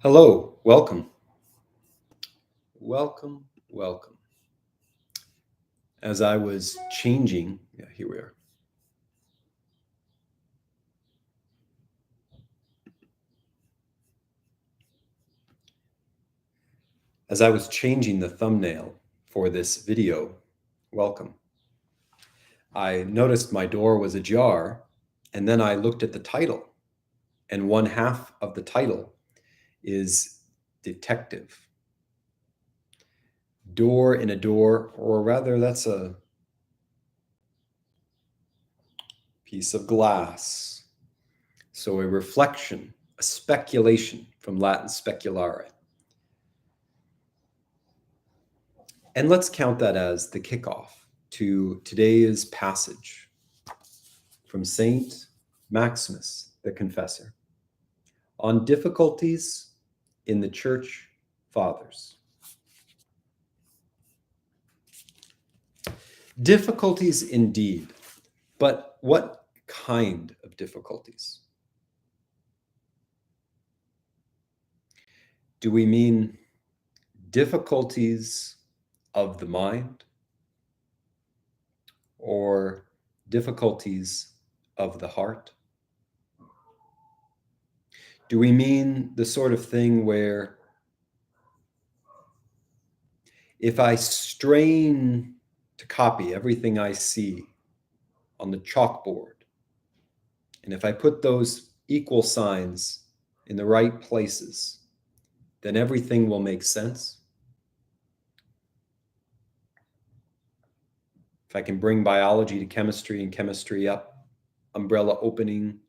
Hello, welcome. Welcome, welcome. As I was changing, here we are. As I was changing the thumbnail for this video, welcome, I noticed my door was ajar, and then I looked at the title, and one half of the title is detective. Door in a door, or rather, that's a piece of glass. So a reflection, a speculation from Latin speculare. And let's count that as the kickoff to today's passage from Saint Maximus the Confessor on difficulties in the Church Fathers. Difficulties indeed, but what kind of difficulties? Do we mean difficulties of the mind or difficulties of the heart? Do we mean the sort of thing where if I strain to copy everything I see on the chalkboard, and if I put those equal signs in the right places, then everything will make sense? If I can bring biology to chemistry and chemistry up, umbrella opening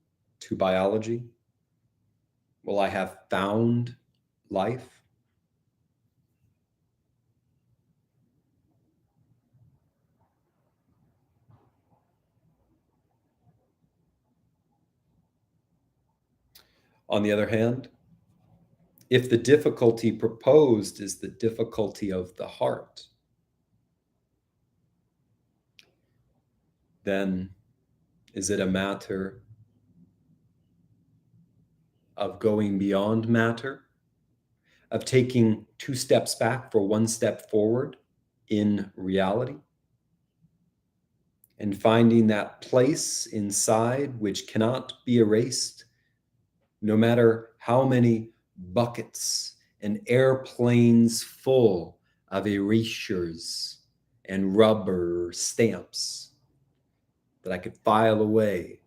to biology, will I have found life? On the other hand, if the difficulty proposed is the difficulty of the heart, then is it a matter of going beyond matter, of taking 2 steps back for 1 step forward in reality, and finding that place inside which cannot be erased, no matter how many buckets and airplanes full of erasures and rubber stamps that I could file away,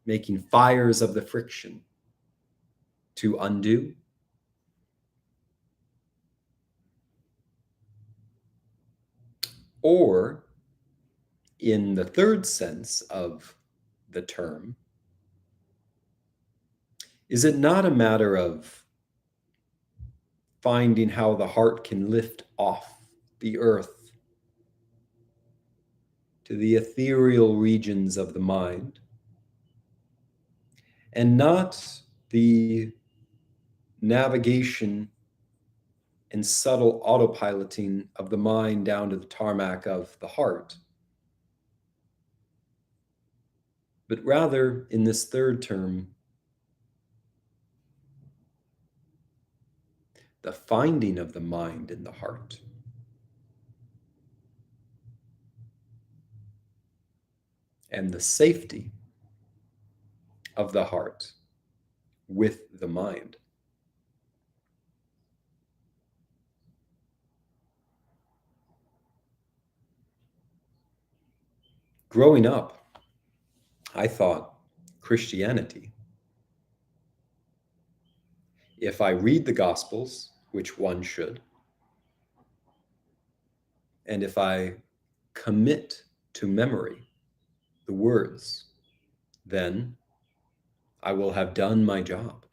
making fires of the friction to undo? Or, in the third sense of the term, is it not a matter of finding how the heart can lift off the earth to the ethereal regions of the mind, and not the navigation and subtle autopiloting of the mind down to the tarmac of the heart, but rather, in this third term, the finding of the mind in the heart? And the safety of the heart with the mind. Growing up, I thought Christianity, if I read the Gospels, which one should, and if I commit to memory the words, then I will have done my job.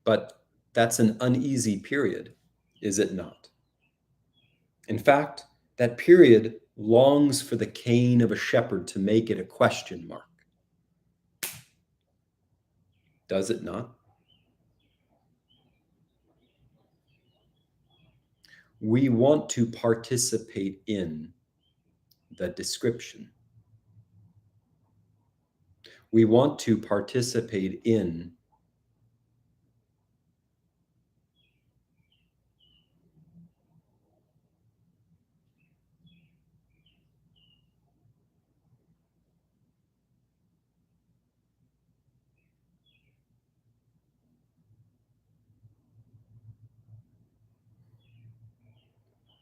But that's an uneasy period, is it not? In fact, that period longs for the cane of a shepherd to make it a question mark. Does it not? We want to participate in the description. We want to participate in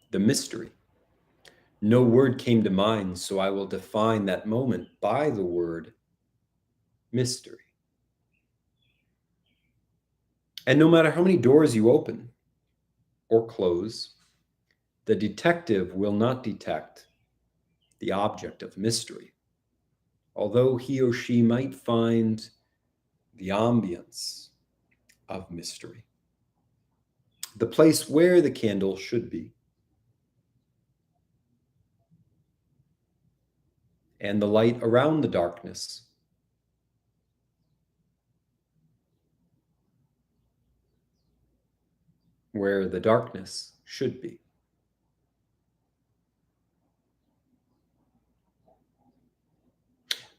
the mystery. No word came to mind, so I will define that moment by the word mystery. And no matter how many doors you open or close, the detective will not detect the object of mystery, although he or she might find the ambience of mystery, the place where the candle should be, and the light around the darkness, where the darkness should be.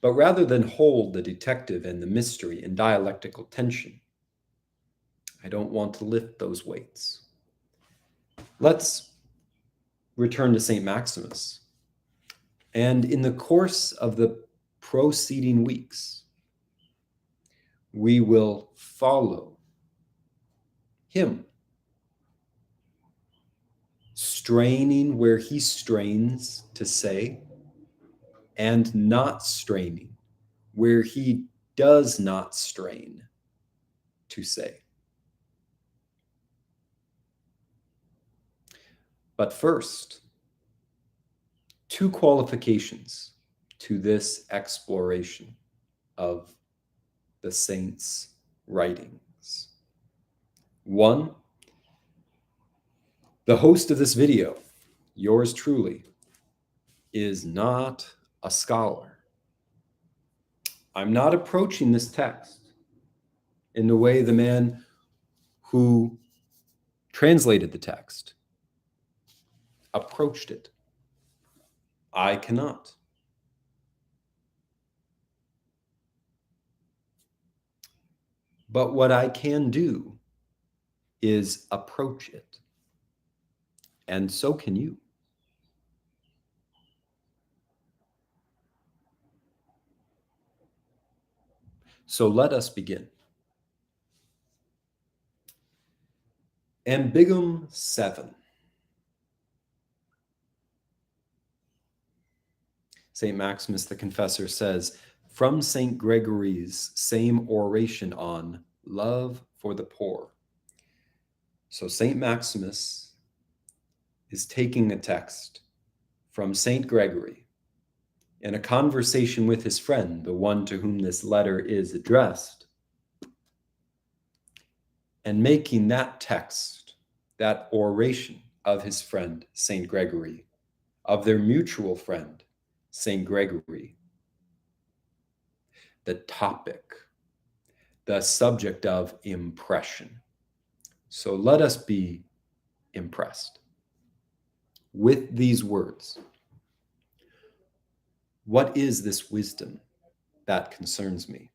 But rather than hold the detective and the mystery in dialectical tension, I don't want to lift those weights. Let's return to Saint Maximus. And in the course of the proceeding weeks, we will follow him, straining where he strains to say, and not straining where he does not strain to say. But first, two qualifications to this exploration of the saints' writings. One, the host of this video, yours truly, is not a scholar. I'm not approaching this text in the way the man who translated the text approached it. I cannot. But what I can do is approach it. And so can you. So let us begin. Ambiguum 7. Saint Maximus the Confessor says, from Saint Gregory's same oration on love for the poor. So Saint Maximus is taking a text from Saint Gregory in a conversation with his friend, the one to whom this letter is addressed, and making that text, that oration of his friend, Saint Gregory, of their mutual friend, Saint Gregory, the topic, the subject of impression. So let us be impressed with these words. What is this wisdom that concerns me?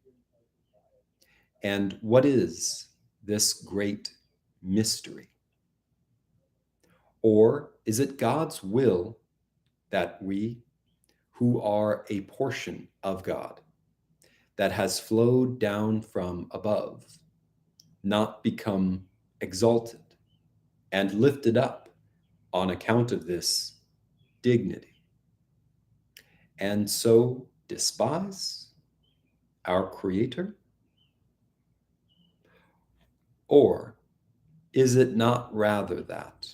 And what is this great mystery? Or is it God's will that we, who are a portion of God, that has flowed down from above, not become exalted and lifted up on account of this dignity, and so despise our Creator? Or is it not rather that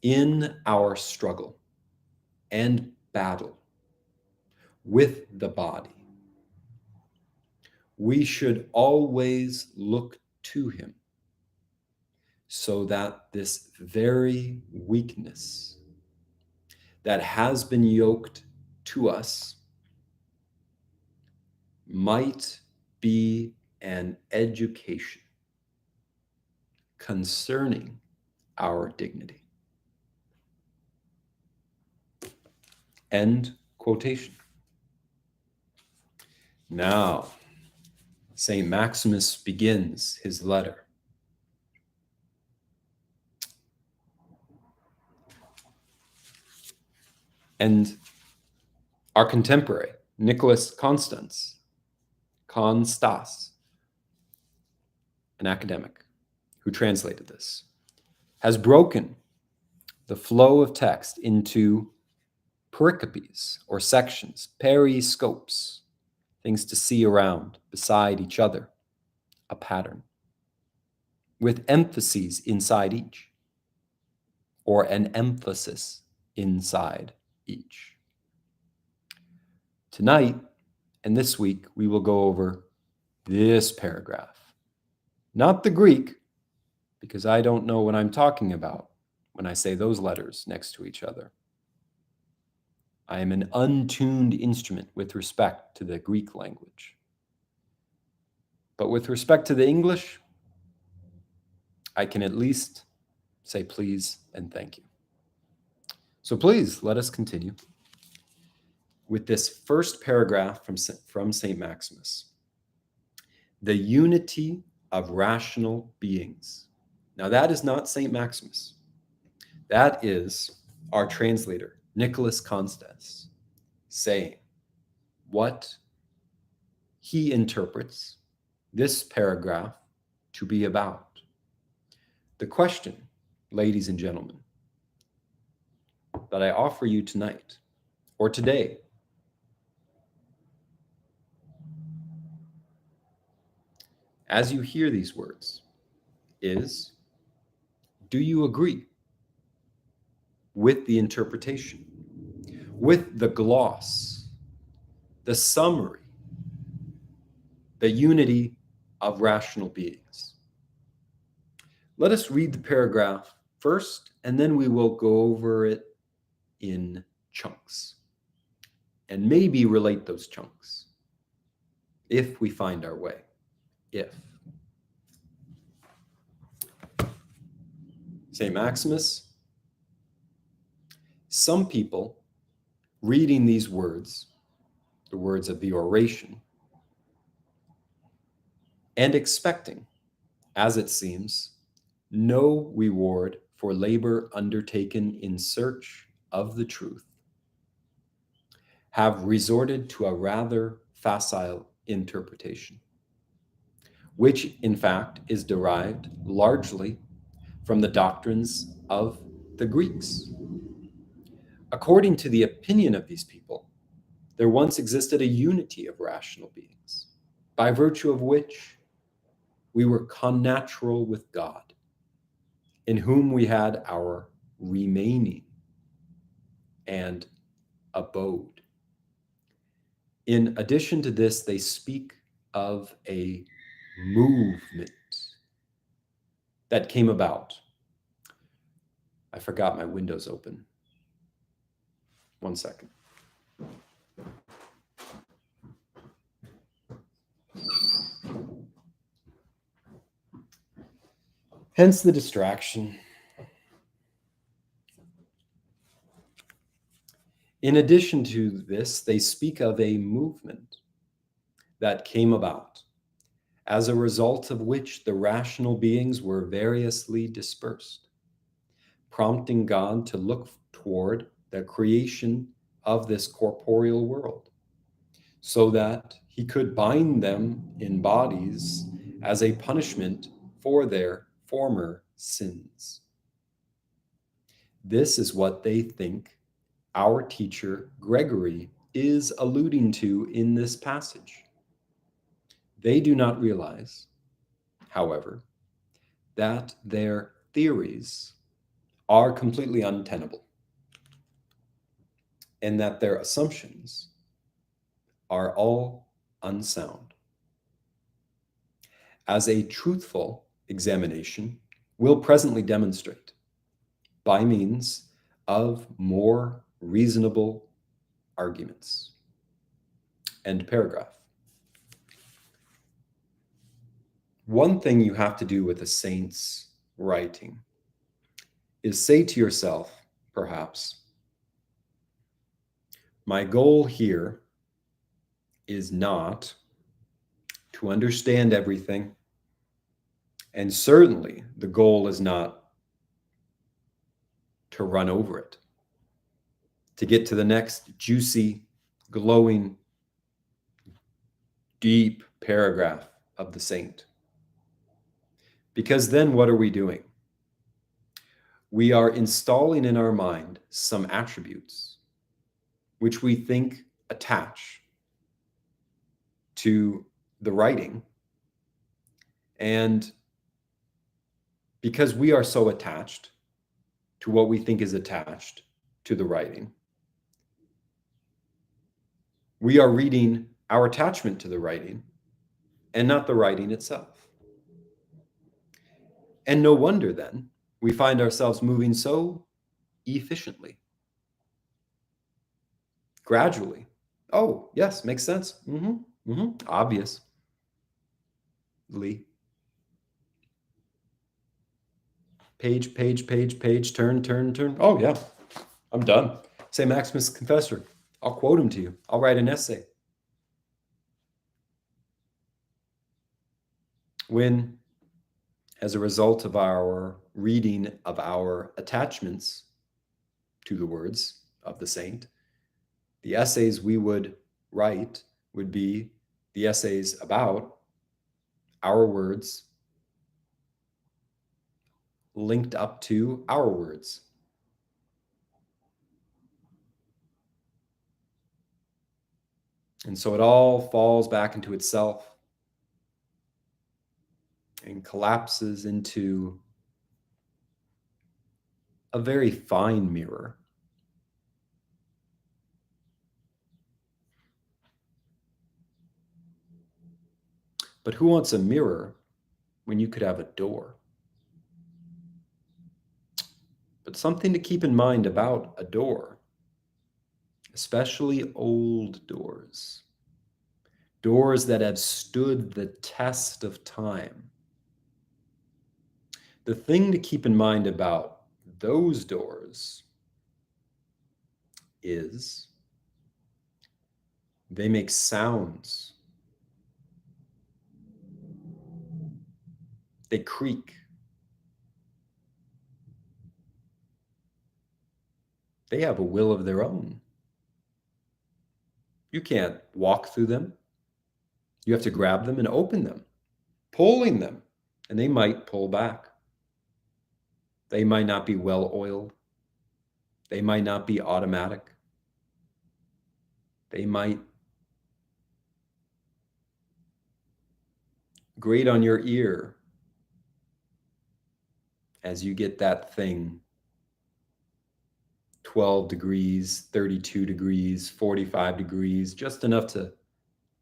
in our struggle and battle with the body, we should always look to him, so that this very weakness that has been yoked to us might be an education concerning our dignity. End quotation. Now, Saint Maximus begins his letter. And our contemporary, Nicholas Constans, an academic who translated this, has broken the flow of text into pericopes or sections, periscopes, things to see around, beside each other, a pattern, with emphases inside each, or an emphasis inside each. Tonight and this week, we will go over this paragraph. Not the Greek, because I don't know what I'm talking about when I say those letters next to each other. I am an untuned instrument with respect to the Greek language. But with respect to the English, I can at least say please and thank you. So please, let us continue with this first paragraph from Saint Maximus. The unity of rational beings. Now that is not Saint Maximus. That is our translator, Nicholas Constans, saying what he interprets this paragraph to be about. The question, ladies and gentlemen, that I offer you tonight or today as you hear these words is, do you agree with the interpretation, with the gloss, the summary, the unity of rational beings? Let us read the paragraph first, and then we will go over it in chunks and maybe relate those chunks if we find our way. If. Saint Maximus, some people reading these words, the words of the Oration, and expecting, as it seems, no reward for labor undertaken in search of the truth, have resorted to a rather facile interpretation, which in fact is derived largely from the doctrines of the Greeks. According to the opinion of these people, there once existed a unity of rational beings, by virtue of which we were connatural with God, in whom we had our remaining and abode. In addition to this, they speak of a movement that came about. I forgot my window's open. 1 second. Hence the distraction. In addition to this, they speak of a movement that came about, as a result of which the rational beings were variously dispersed, prompting God to look toward the creation of this corporeal world, so that he could bind them in bodies as a punishment for their former sins. This is what they think our teacher Gregory is alluding to in this passage. They do not realize, however, that their theories are completely untenable, and that their assumptions are all unsound. As a truthful examination will presently demonstrate, by means of more reasonable arguments. End paragraph. One thing you have to do with a saint's writing is say to yourself, perhaps, my goal here is not to understand everything. And certainly the goal is not to run over it, to get to the next juicy, glowing, deep paragraph of the saint. Because then what are we doing? We are installing in our mind some attributes which we think attach to the writing. And because we are so attached to what we think is attached to the writing, we are reading our attachment to the writing and not the writing itself. And no wonder then we find ourselves moving so efficiently, gradually. Oh, yes, makes sense. Obviously. Page, turn. Oh, yeah, I'm done. Saint Maximos the Confessor. I'll quote him to you. I'll write an essay. When, as a result of our reading of our attachments to the words of the saint, the essays we would write would be the essays about our words linked up to our words. And so it all falls back into itself and collapses into a very fine mirror. But who wants a mirror when you could have a door? But something to keep in mind about a door, especially old doors, doors that have stood the test of time. The thing to keep in mind about those doors is they make sounds. They creak. They have a will of their own. You can't walk through them. You have to grab them and open them, pulling them, and they might pull back. They might not be well oiled. They might not be automatic. They might grate on your ear as you get that thing 12 degrees, 32 degrees, 45 degrees, just enough to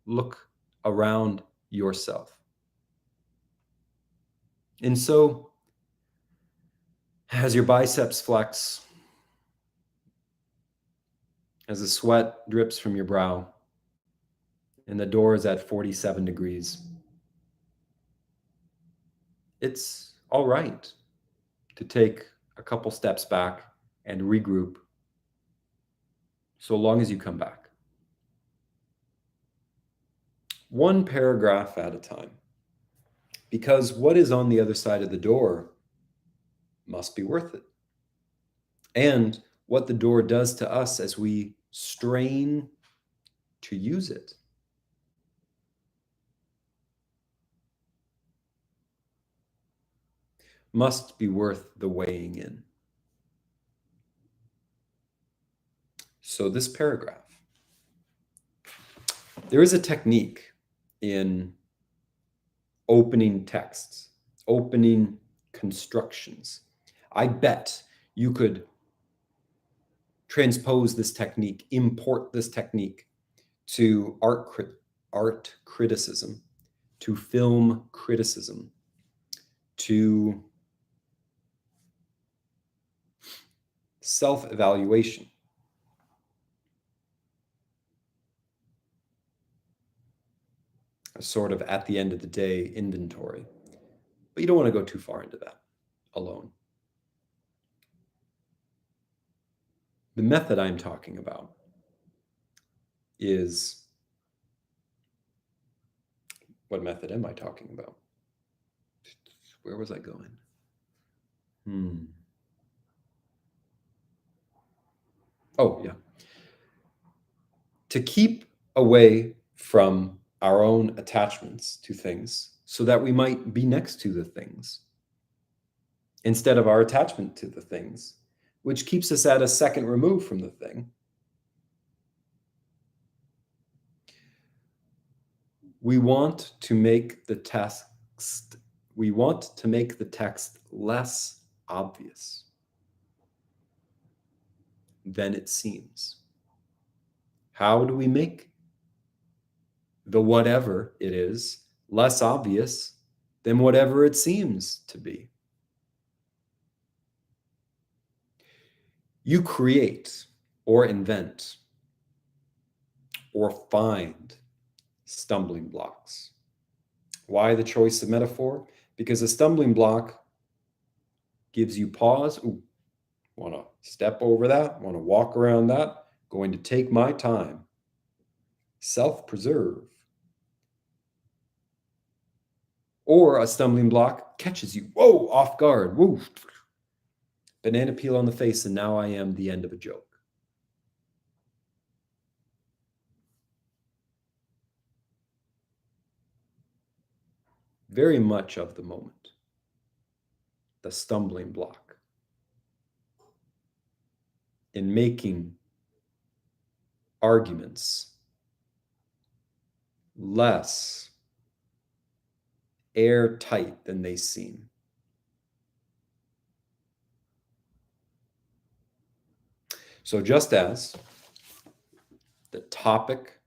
look around yourself. And so, as your biceps flex, as the sweat drips from your brow, and the door is at 47 degrees, it's all right to take a couple steps back and regroup, so long as you come back. One paragraph at a time. Because what is on the other side of the door must be worth it. And what the door does to us as we strain to use it must be worth the weighing in. So this paragraph, there is a technique in opening texts, opening constructions. I bet you could transpose this technique, import this technique to art criticism, to film criticism, to self-evaluation. A sort of at the end of the day inventory. But you don't want to go too far into that alone. The method I'm talking about is What method am I talking about? Where was I going? Oh, yeah. To keep away from our own attachments to things so that we might be next to the things instead of our attachment to the things, which keeps us at a second remove from the thing. We want to make the text less obvious than it seems. How do we make the whatever it is less obvious than whatever it seems to be? You create or invent or find stumbling blocks. Why the choice of metaphor? Because a stumbling block gives you pause. Ooh, want to step over that, want to walk around that, going to take my time. Self-preserve. Or a stumbling block catches you, whoa, off guard, woo, banana peel on the face, and now I am the end of a joke. Very much of the moment, the stumbling block in making arguments less airtight than they seem. So just as the topic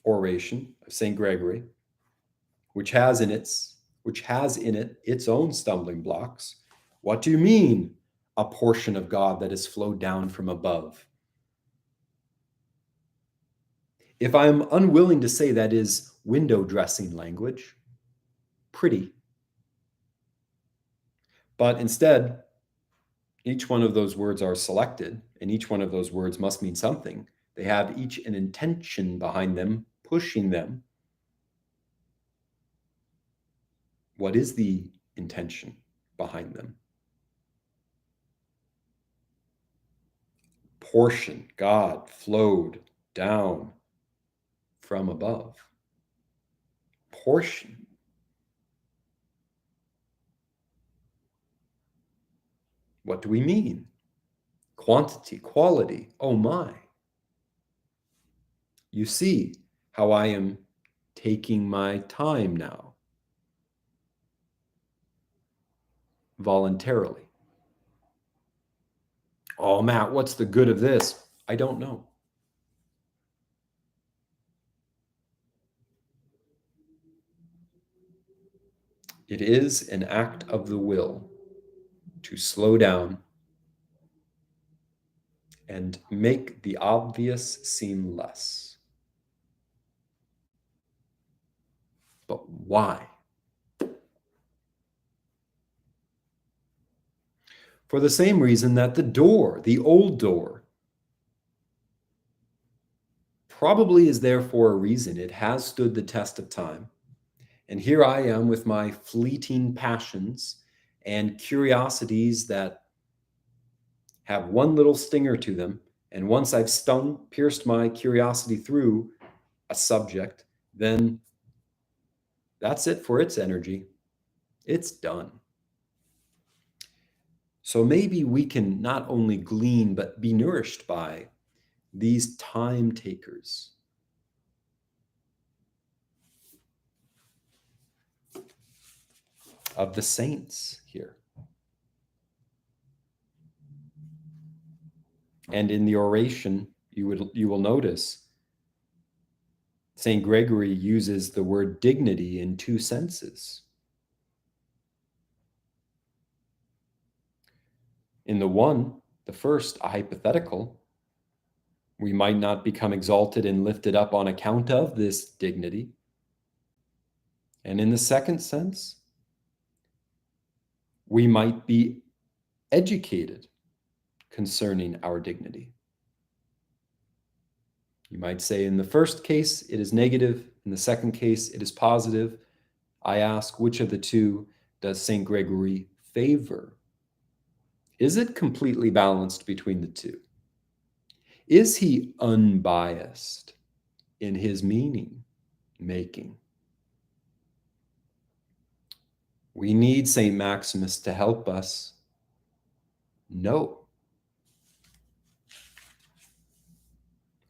Oration of St. Gregory, which has in it its own stumbling blocks. What do you mean, a portion of God that has flowed down from above? If I am unwilling to say that is window dressing language, pretty. But instead, each one of those words are selected, and each one of those words must mean something. They have each an intention behind them, pushing them. What is the intention behind them? Portion, God flowed down from above. Portion. What do we mean? Quantity, quality. Oh my. You see how I am taking my time now. Voluntarily. Oh, Matt, what's the good of this? I don't know. It is an act of the will to slow down and make the obvious seem less. But why? For the same reason that the door, the old door, probably is there for a reason. It has stood the test of time. And here I am with my fleeting passions and curiosities that have one little stinger to them. And once I've pierced my curiosity through a subject, then that's it for its energy. It's done. So maybe we can not only glean, but be nourished by these time takers. Of the saints here. And in the Oration, you will notice St. Gregory uses the word dignity in two senses. In the first, a hypothetical, we might not become exalted and lifted up on account of this dignity. And in the second sense, we might be educated concerning our dignity. You might say in the first case, it is negative. In the second case, it is positive. I ask, which of the two does St. Gregory favor? Is it completely balanced between the two? Is he unbiased in his meaning making? We need Saint Maximus to help us know.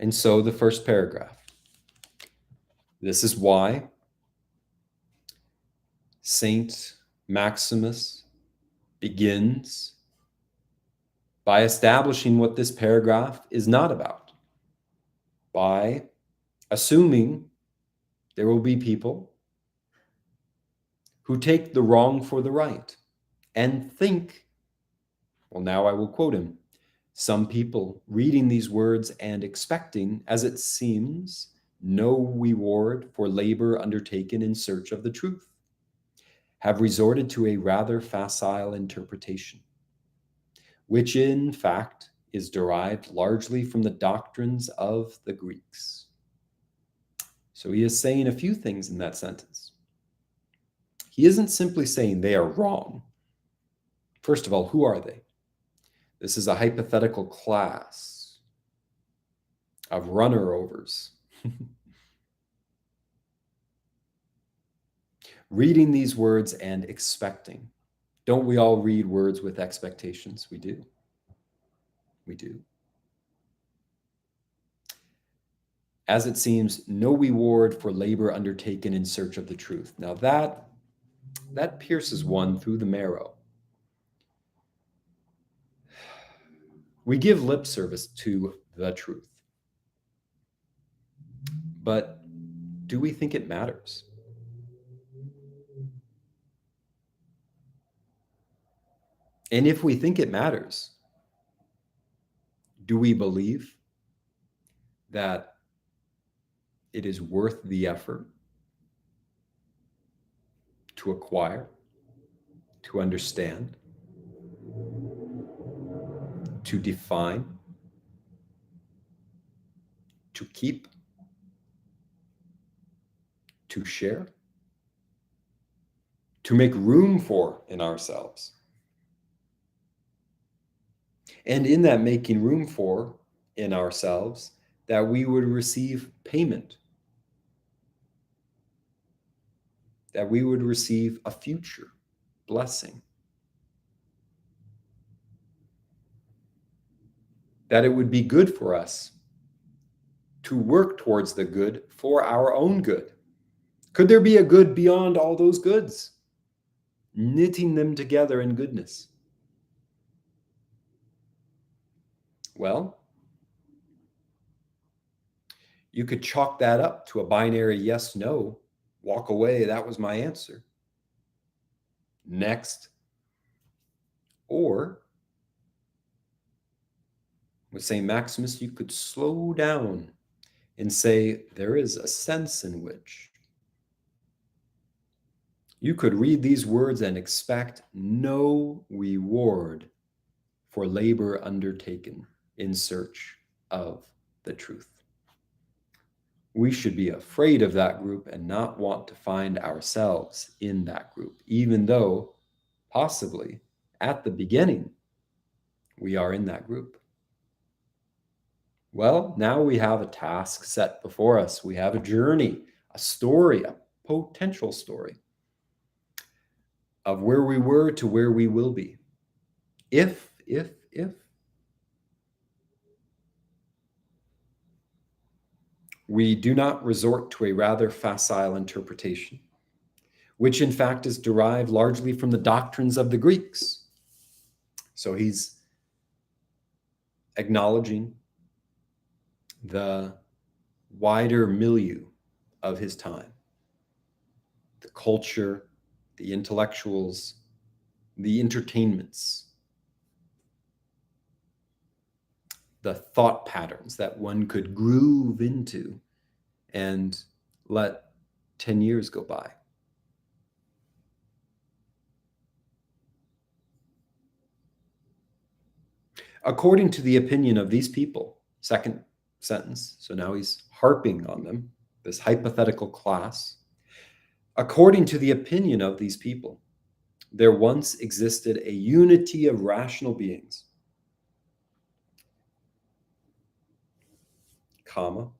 And so the first paragraph. This is why Saint Maximus begins by establishing what this paragraph is not about, by assuming there will be people who take the wrong for the right and think, well, now I will quote him, some people reading these words and expecting, as it seems, no reward for labor undertaken in search of the truth, have resorted to a rather facile interpretation, which in fact is derived largely from the doctrines of the Greeks. So he is saying a few things in that sentence. He isn't simply saying they are wrong. First of all, who are they? This is a hypothetical class of runner-overs. Reading these words and expecting. Don't we all read words with expectations? We do. We do. As it seems, no reward for labor undertaken in search of the truth. Now that pierces one through the marrow. We give lip service to the truth. But do we think it matters? And if we think it matters, do we believe that it is worth the effort to acquire, to understand, to define, to keep, to share, to make room for in ourselves? And in that making room for in ourselves, that we would receive payment, that we would receive a future blessing, that it would be good for us to work towards the good for our own good. Could there be a good beyond all those goods? Knitting them together in goodness. Well, you could chalk that up to a binary yes, no, walk away, that was my answer. Next. Or with Saint Maximus, you could slow down and say there is a sense in which you could read these words and expect no reward for labor undertaken in search of the truth. We should be afraid of that group and not want to find ourselves in that group, even though possibly at the beginning we are in that group. Well, now we have a task set before us. We have a journey, a story, a potential story of where we were to where we will be. If we do not resort to a rather facile interpretation, which in fact is derived largely from the doctrines of the Greeks. So he's acknowledging the wider milieu of his time, the culture, the intellectuals, the entertainments, the thought patterns that one could groove into and let 10 years go by. According to the opinion of these people, second sentence, so now he's harping on them, this hypothetical class, According to the opinion of these people, there once existed a unity of rational beings, comma,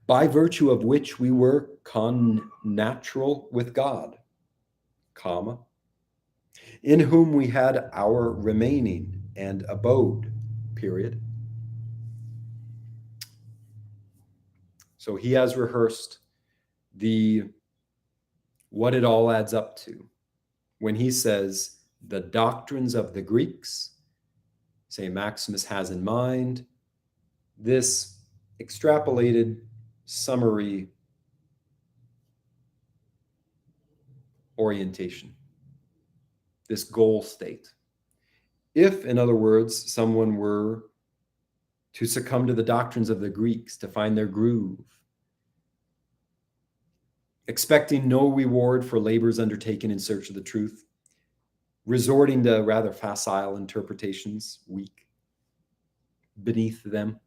by virtue of which we were connatural with God, comma, in whom we had our remaining and abode, period. So he has rehearsed what it all adds up to when he says the doctrines of the Greeks, Saint Maximus has in mind this extrapolated summary orientation, this goal state. If, in other words, someone were to succumb to the doctrines of the Greeks, to find their groove, expecting no reward for labors undertaken in search of the truth, resorting to rather facile interpretations, weak, beneath them,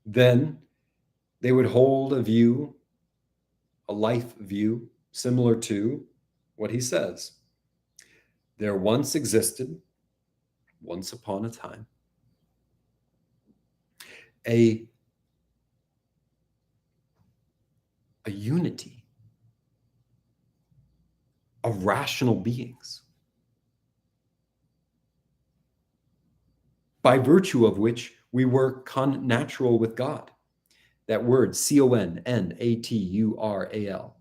then they would hold a view, a life view, similar to what he says. There once existed, once upon a time, a unity of rational beings, by virtue of which we were connatural with God. That word, C-O-N-N-A-T-U-R-A-L,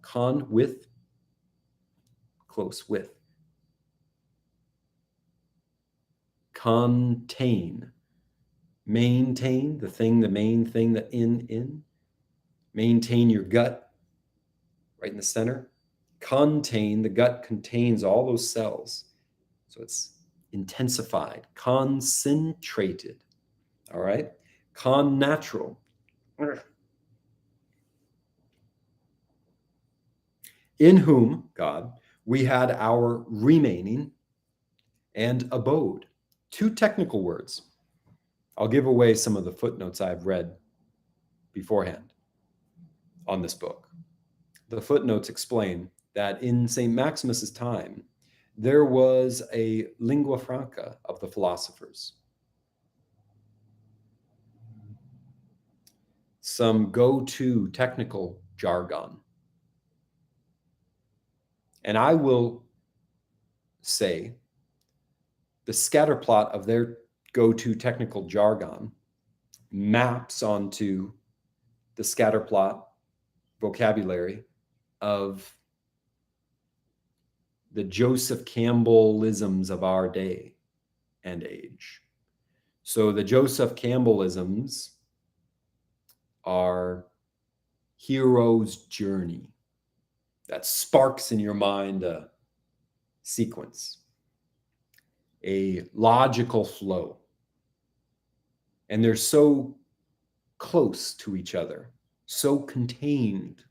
con, with, close, with. Contain, maintain, the main thing that in. Maintain your gut, right in the center. Contain, the gut contains all those cells. So it's intensified, concentrated, all right? Connatural. In whom, God, we had our remaining and abode. Two technical words. I'll give away some of the footnotes I've read beforehand on this book. The footnotes explain that in Saint Maximus's time, there was a lingua franca of the philosophers. Some go-to technical jargon. And I will say the scatterplot of their go-to technical jargon maps onto the scatterplot vocabulary of the Joseph Campbellisms of our day and age. So the Joseph Campbellisms are hero's journey. That sparks in your mind a sequence, a logical flow. And they're so close to each other, so contained,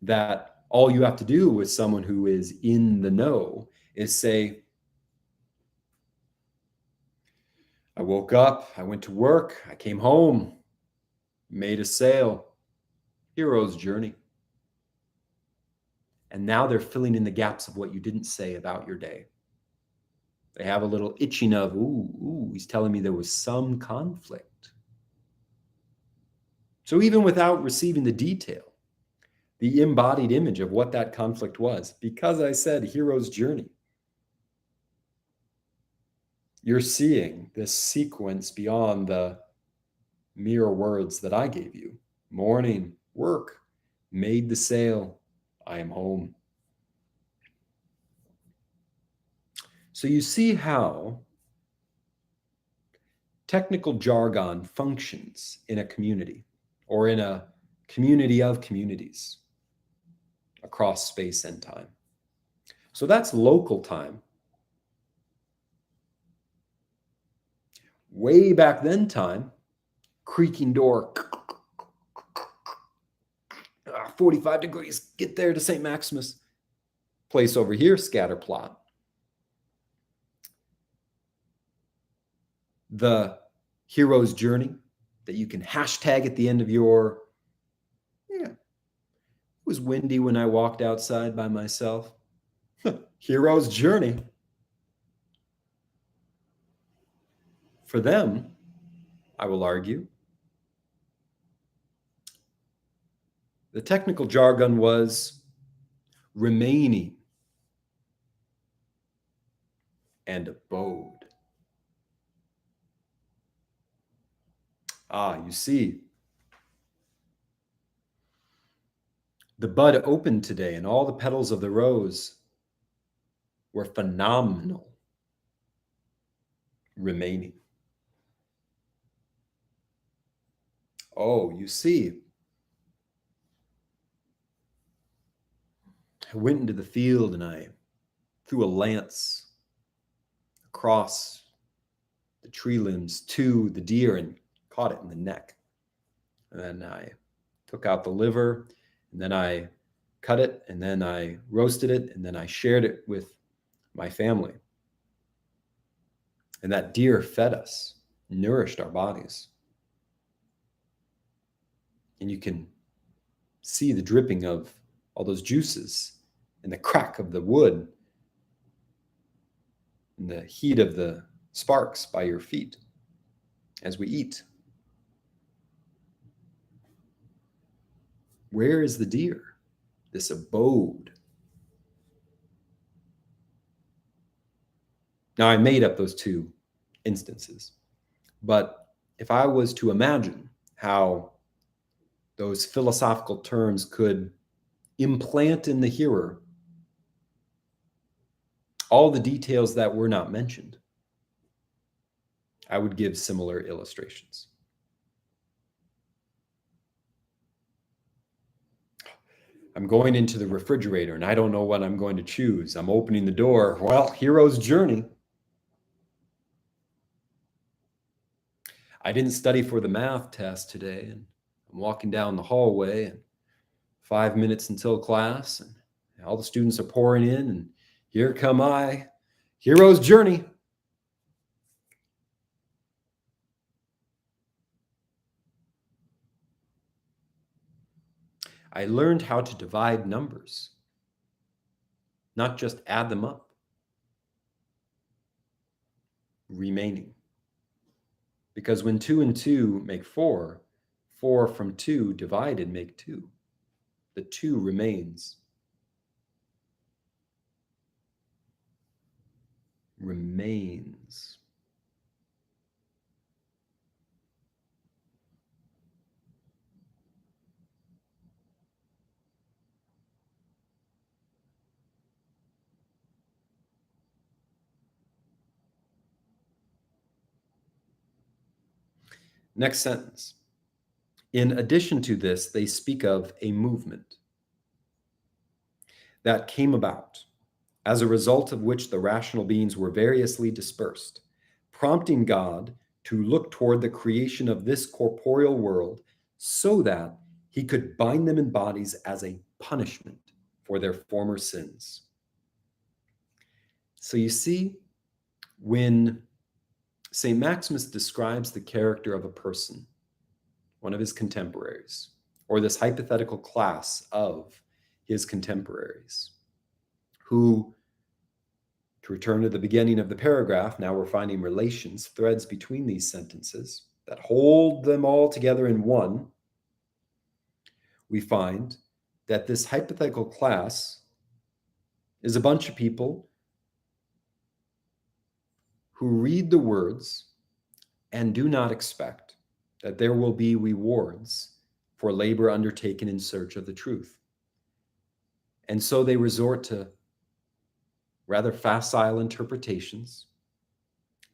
that all you have to do with someone who is in the know is say, I woke up, I went to work, I came home, made a sale, hero's journey. And now they're filling in the gaps of what you didn't say about your day. They have a little itching of, ooh, he's telling me there was some conflict. So even without receiving the detail, the embodied image of what that conflict was, because I said hero's journey, you're seeing this sequence beyond the mere words that I gave you. Morning, work, made the sale, I am home. So you see how technical jargon functions in a community or in a community of communities across space and time. So that's local time. Way back then time, creaking door, 45 degrees, get there to St. Maximus. Place over here, scatter plot. The hero's journey that you can hashtag at the end of your was windy when I walked outside by myself. Hero's journey. For them, I will argue, the technical jargon was remaining and abode. You see, the bud opened today and all the petals of the rose were phenomenal, remaining. Oh, you see, I went into the field and I threw a lance across the tree limbs to the deer and caught it in the neck. And then I took out the liver, and then I cut it, and then I roasted it, and then I shared it with my family. And that deer fed us, nourished our bodies. And you can see the dripping of all those juices and the crack of the wood and the heat of the sparks by your feet as we eat. Where is the deer, this abode? Now, I made up those two instances, but if I was to imagine how those philosophical terms could implant in the hearer all the details that were not mentioned, I would give similar illustrations. I'm going into the refrigerator and I don't know what I'm going to choose. I'm opening the door. Well, hero's journey. I didn't study for the math test today, and I'm walking down the hallway and 5 minutes until class, and all the students are pouring in, and here come I, hero's journey. I learned how to divide numbers, not just add them up. Remaining. Because when 2 and 2 make 4, 4 from 2 divided make 2. The 2 remains. Remains. Next sentence. In addition to this, they speak of a movement that came about, as a result of which the rational beings were variously dispersed, prompting God to look toward the creation of this corporeal world so that he could bind them in bodies as a punishment for their former sins. So you see, when Saint Maximus describes the character of a person, one of his contemporaries, or this hypothetical class of his contemporaries, who, to return to the beginning of the paragraph, now we're finding relations, threads between these sentences that hold them all together in one. We find that this hypothetical class is a bunch of people who read the words and do not expect that there will be rewards for labor undertaken in search of the truth. And so they resort to rather facile interpretations,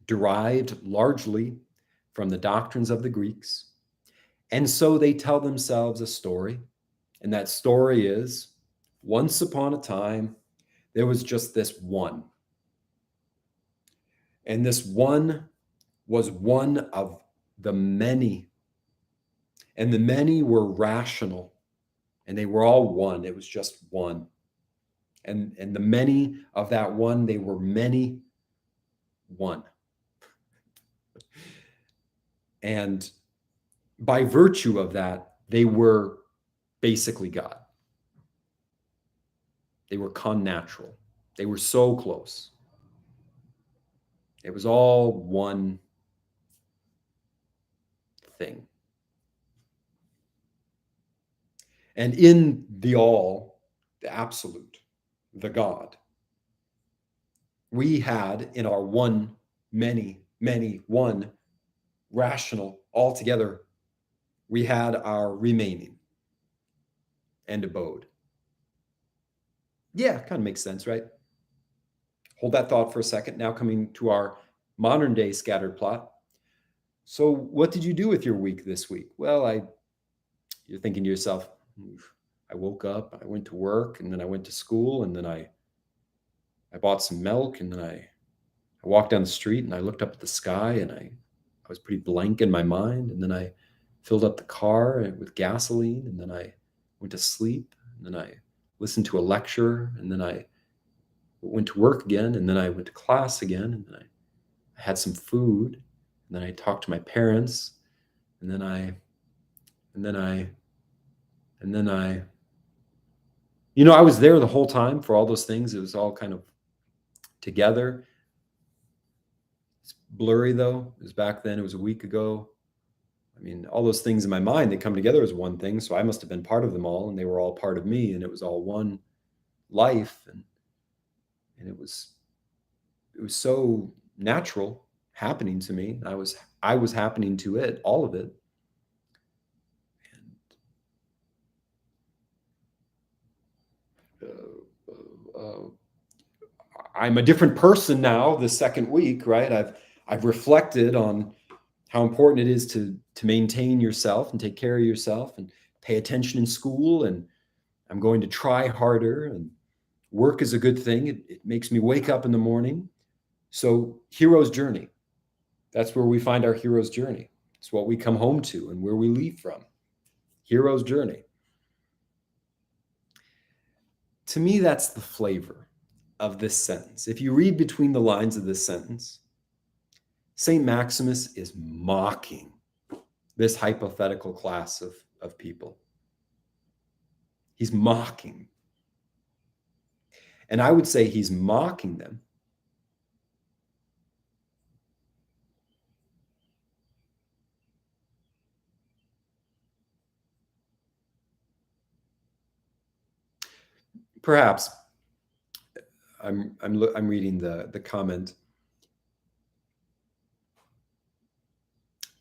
derived largely from the doctrines of the Greeks. And so they tell themselves a story, and that story is, once upon a time, there was just this one. And this one was one of the many. And the many were rational, and they were all one. It was just one. And the many of that one, they were many one. And by virtue of that, they were basically God. They were connatural. They were so close. It was all one thing. And in the all, the absolute, the God, we had in our one, many, many, one, rational, altogether, we had our remaining and abode. Yeah, kind of makes sense, right? Hold that thought for a second. Now coming to our modern day scattered plot. So what did you do with your week this week? Well, you're thinking to yourself, I woke up, I went to work, and then I went to school, and then I bought some milk, and then I walked down the street and I looked up at the sky, and I was pretty blank in my mind, and then I filled up the car with gasoline, and then I went to sleep, and then I listened to a lecture, and then I went to work again, and then I went to class again, and then I had some food, and then I talked to my parents, and then I was there the whole time for all those things. It was all kind of together. It's blurry though. It was back then. It was a week ago. I mean, all those things in my mind, they come together as one thing. So I must have been part of them all, and they were all part of me, and it was all one life. And it was so natural happening to me. I was happening to it, all of it. I'm a different person now the second week, right? I've reflected on how important it is to maintain yourself and take care of yourself and pay attention in school. And I'm going to try harder, and work is a good thing. It makes me wake up in the morning. So hero's journey, that's where we find our hero's journey. It's what we come home to and where we leave from. Hero's journey. To me, that's the flavor of this sentence. If you read between the lines of this sentence, Saint Maximus is mocking this hypothetical class of people. He's mocking. And I would say he's mocking them perhaps. I'm reading the comment.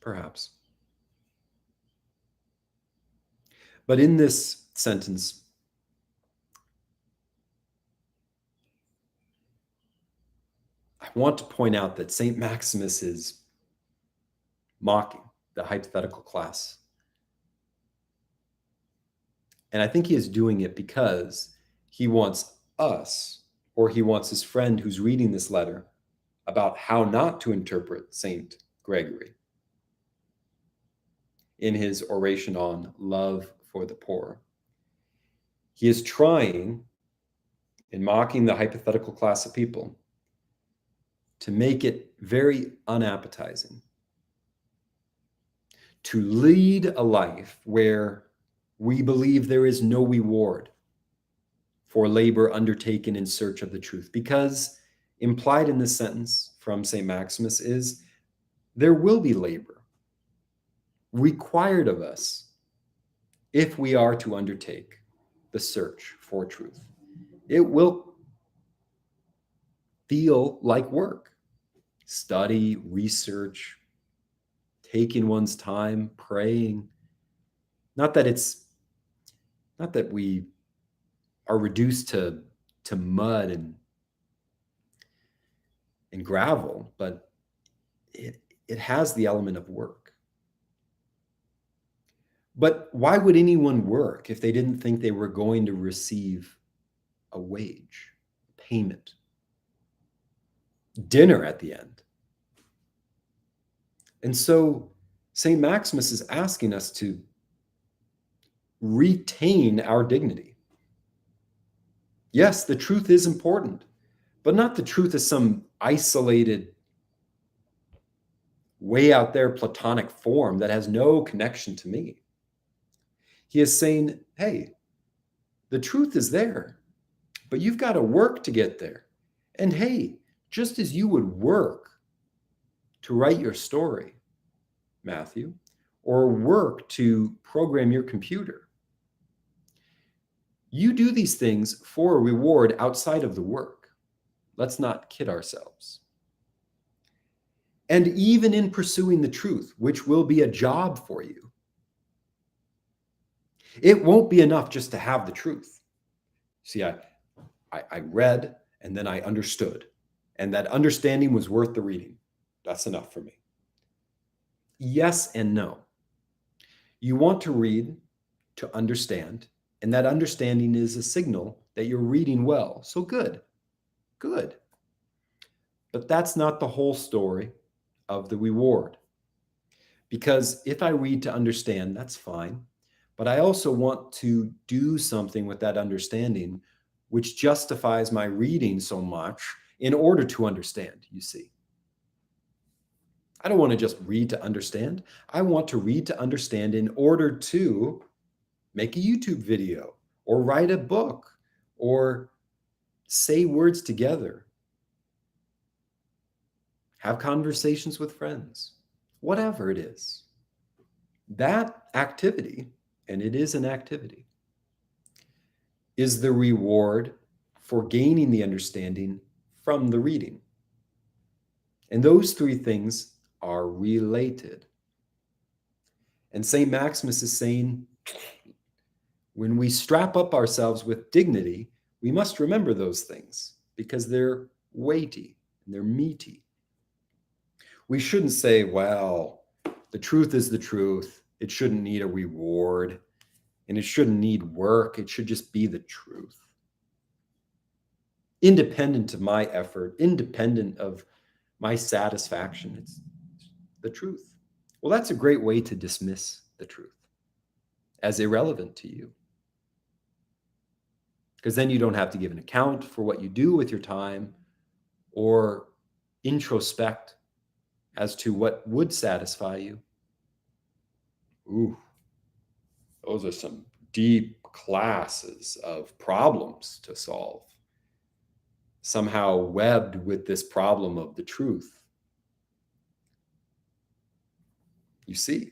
Perhaps. But in this sentence, I want to point out that Saint Maximus is mocking the hypothetical class. And I think he is doing it because he wants us, or he wants his friend who's reading this letter, about how not to interpret Saint Gregory in his oration on love for the poor. He is trying, in mocking the hypothetical class of people, to make it very unappetizing, to lead a life where we believe there is no reward for labor undertaken in search of the truth, because implied in this sentence from St. Maximus is there will be labor required of us if we are to undertake the search for truth. It will feel like work, study, research, taking one's time, praying. Not that we are reduced to mud and gravel, but it has the element of work. But why would anyone work if they didn't think they were going to receive a wage, payment, dinner at the end? And so St. Maximus is asking us to retain our dignity. Yes, the truth is important, but not the truth as some isolated, way out there Platonic form that has no connection to me. He is saying, hey, the truth is there, but you've got to work to get there. And hey, just as you would work to write your story, Matthew, or work to program your computer, you do these things for a reward outside of the work. Let's not kid ourselves. And even in pursuing the truth, which will be a job for you, it won't be enough just to have the truth. See, I read and then I understood, and that understanding was worth the reading. That's enough for me. Yes and no. You want to read to understand, and that understanding is a signal that you're reading well. So good. But that's not the whole story of the reward. Because if I read to understand, that's fine. But I also want to do something with that understanding, which justifies my reading so much in order to understand, you see. I don't want to just read to understand. I want to read to understand in order to make a YouTube video or write a book or say words together, have conversations with friends, whatever it is. That activity, and it is an activity, is the reward for gaining the understanding from the reading. And those three things are related. And Saint Maximus is saying, when we strap up ourselves with dignity, we must remember those things because they're weighty and they're meaty. We shouldn't say, well, the truth is the truth. It shouldn't need a reward and it shouldn't need work. It should just be the truth. Independent of my effort, independent of my satisfaction, it's the truth. Well, that's a great way to dismiss the truth as irrelevant to you. Because then you don't have to give an account for what you do with your time or introspect as to what would satisfy you. Ooh, those are some deep classes of problems to solve, somehow webbed with this problem of the truth. You see?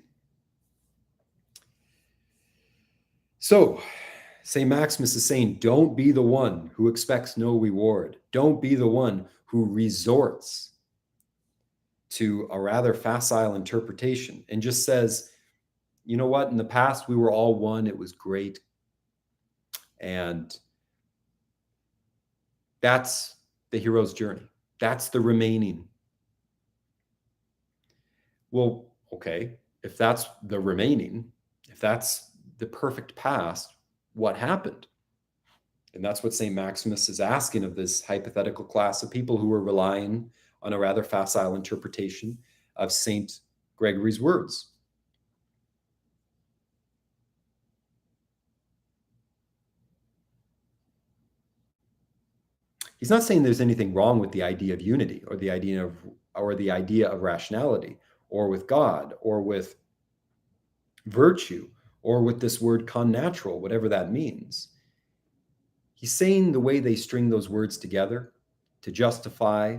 So, St. Maximus is saying, don't be the one who expects no reward. Don't be the one who resorts to a rather facile interpretation and just says, you know what, in the past we were all one, it was great. And that's the hero's journey. That's the remaining. Well, okay, if that's the remaining, if that's the perfect past, what happened? And that's what St. Maximus is asking of this hypothetical class of people who are relying on a rather facile interpretation of St. Gregory's words. He's not saying there's anything wrong with the idea of unity or the idea of rationality or with God or with virtue or with this word connatural, whatever that means. He's saying the way they string those words together to justify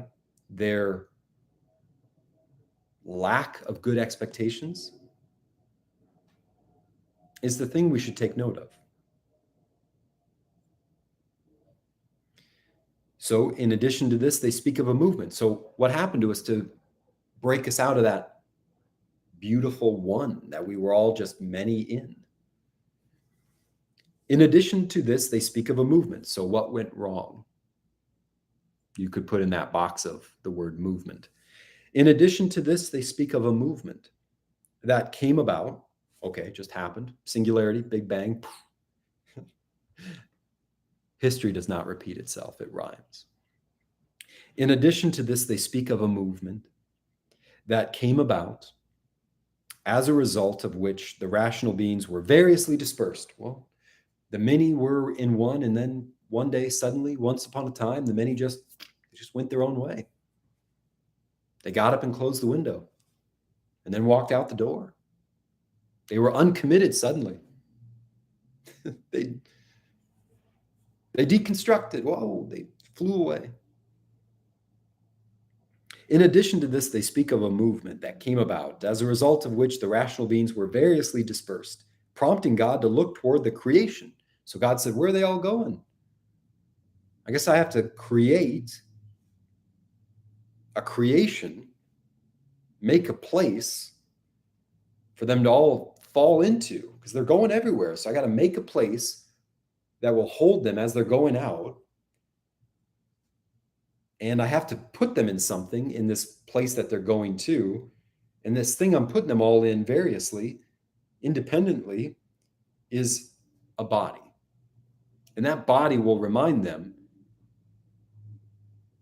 their lack of good expectations is the thing we should take note of. So in addition to this, they speak of a movement. So what happened to us to break us out of that beautiful one that we were all just many in? In addition to this, they speak of a movement. So what went wrong? You could put in that box of the word movement. In addition to this, they speak of a movement that came about. Okay, just happened. Singularity, Big Bang. History does not repeat itself, it rhymes. In addition to this, they speak of a movement that came about as a result of which the rational beings were variously dispersed. Well, the many were in one, and then one day, suddenly, once upon a time, the many just went their own way. They got up and closed the window and then walked out the door. They were uncommitted suddenly. They deconstructed. Whoa, they flew away. In addition to this, they speak of a movement that came about, as a result of which the rational beings were variously dispersed, prompting God to look toward the creation. So God said, where are they all going? I guess I have to create a creation, make a place for them to all fall into, because they're going everywhere. So I got to make a place that will hold them as they're going out. And I have to put them in something in this place that they're going to. And this thing I'm putting them all in variously, independently, is a body. And that body will remind them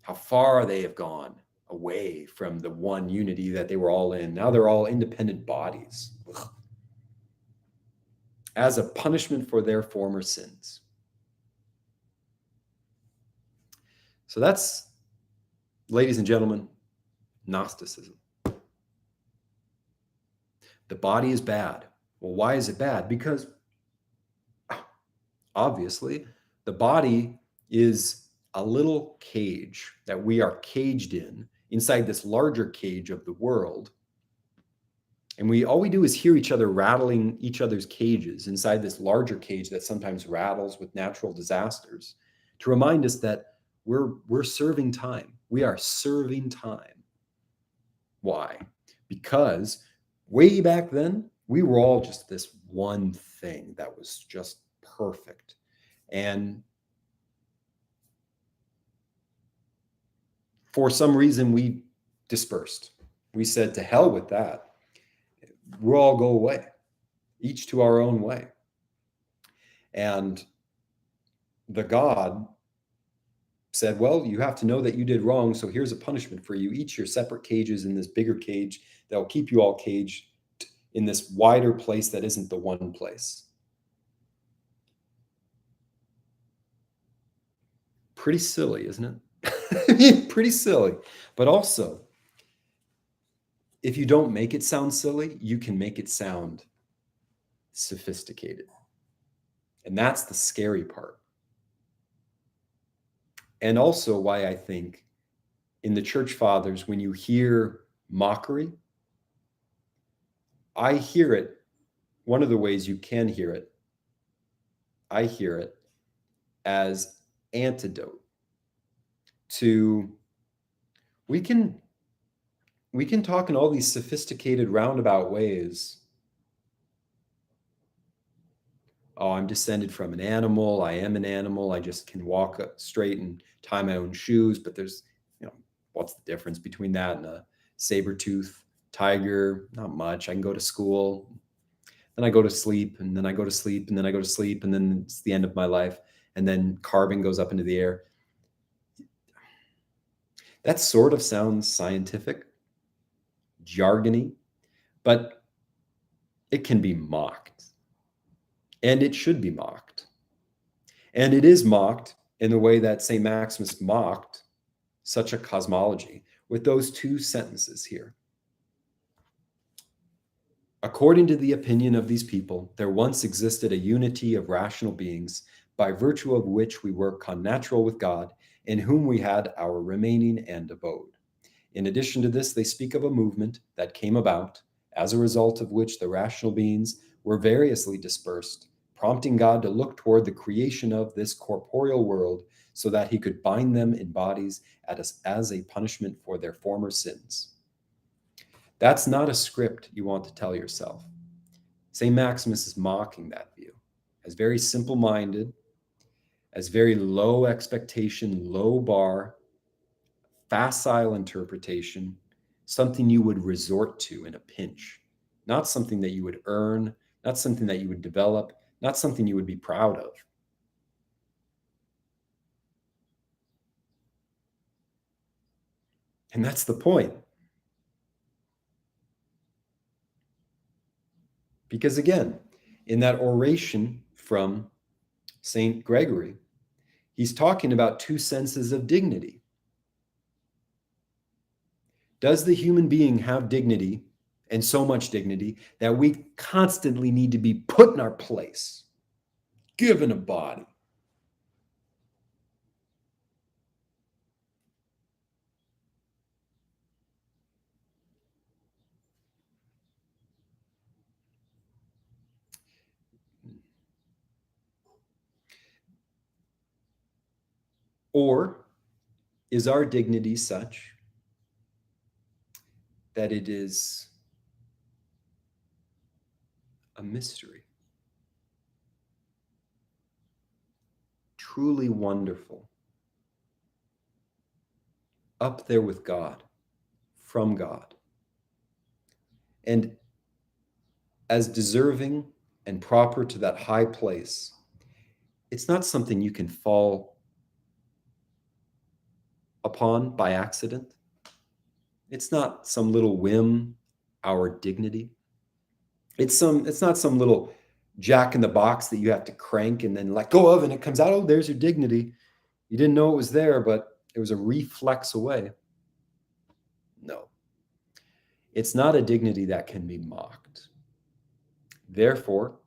how far they have gone away from the one unity that they were all in. Now they're all independent bodies. Ugh. As a punishment for their former sins. So that's, ladies and gentlemen, Gnosticism. The body is bad. Well, why is it bad? Because obviously the body is a little cage that we are caged in inside this larger cage of the world. And all we do is hear each other rattling each other's cages inside this larger cage that sometimes rattles with natural disasters to remind us that we're serving time. We are serving time. Why? Because way back then, we were all just this one thing that was just perfect. And for some reason, we dispersed. We said, to hell with that. We'll all go away, each to our own way. And the God said, well, you have to know that you did wrong, so here's a punishment for you. Each your separate cages in this bigger cage that will keep you all caged in this wider place that isn't the one place. Pretty silly, isn't it? Pretty silly. But also, if you don't make it sound silly, you can make it sound sophisticated. And that's the scary part. And also why I think in the church fathers, when you hear mockery, I hear it. One of the ways you can hear it, I hear it as antidote to, we can talk in all these sophisticated roundabout ways. Oh, I'm descended from an animal. I am an animal. I just can walk straight and tie my own shoes. But there's, what's the difference between that and a saber-tooth tiger? Not much. I can go to school, then I go to sleep, and then I go to sleep, and then I go to sleep, and then it's the end of my life. And then carbon goes up into the air. That sort of sounds scientific, jargony, but it can be mocked. And it should be mocked. And it is mocked in the way that Saint Maximus mocked such a cosmology with those two sentences here. According to the opinion of these people, there once existed a unity of rational beings by virtue of which we were connatural with God, in whom we had our remaining and abode. In addition to this, they speak of a movement that came about, as a result of which the rational beings were variously dispersed, prompting God to look toward the creation of this corporeal world so that he could bind them in bodies as a punishment for their former sins. That's not a script you want to tell yourself. St. Maximus is mocking that view as very simple-minded, as very low expectation, low bar, facile interpretation, something you would resort to in a pinch, not something that you would earn, not something that you would develop, not something you would be proud of. And that's the point. Because again, in that oration from St. Gregory, he's talking about two senses of dignity. Does the human being have dignity, and so much dignity, that we constantly need to be put in our place, given a body? Or is our dignity such that it is a mystery, truly wonderful, up there with God, from God, and as deserving and proper to that high place? It's not something you can fall upon by accident. It's not some little whim, our dignity. It's not some little jack in the box that you have to crank and then let go of, and it comes out, oh, there's your dignity. You didn't know it was there, but it was a reflex away. No. It's not a dignity that can be mocked. Therefore,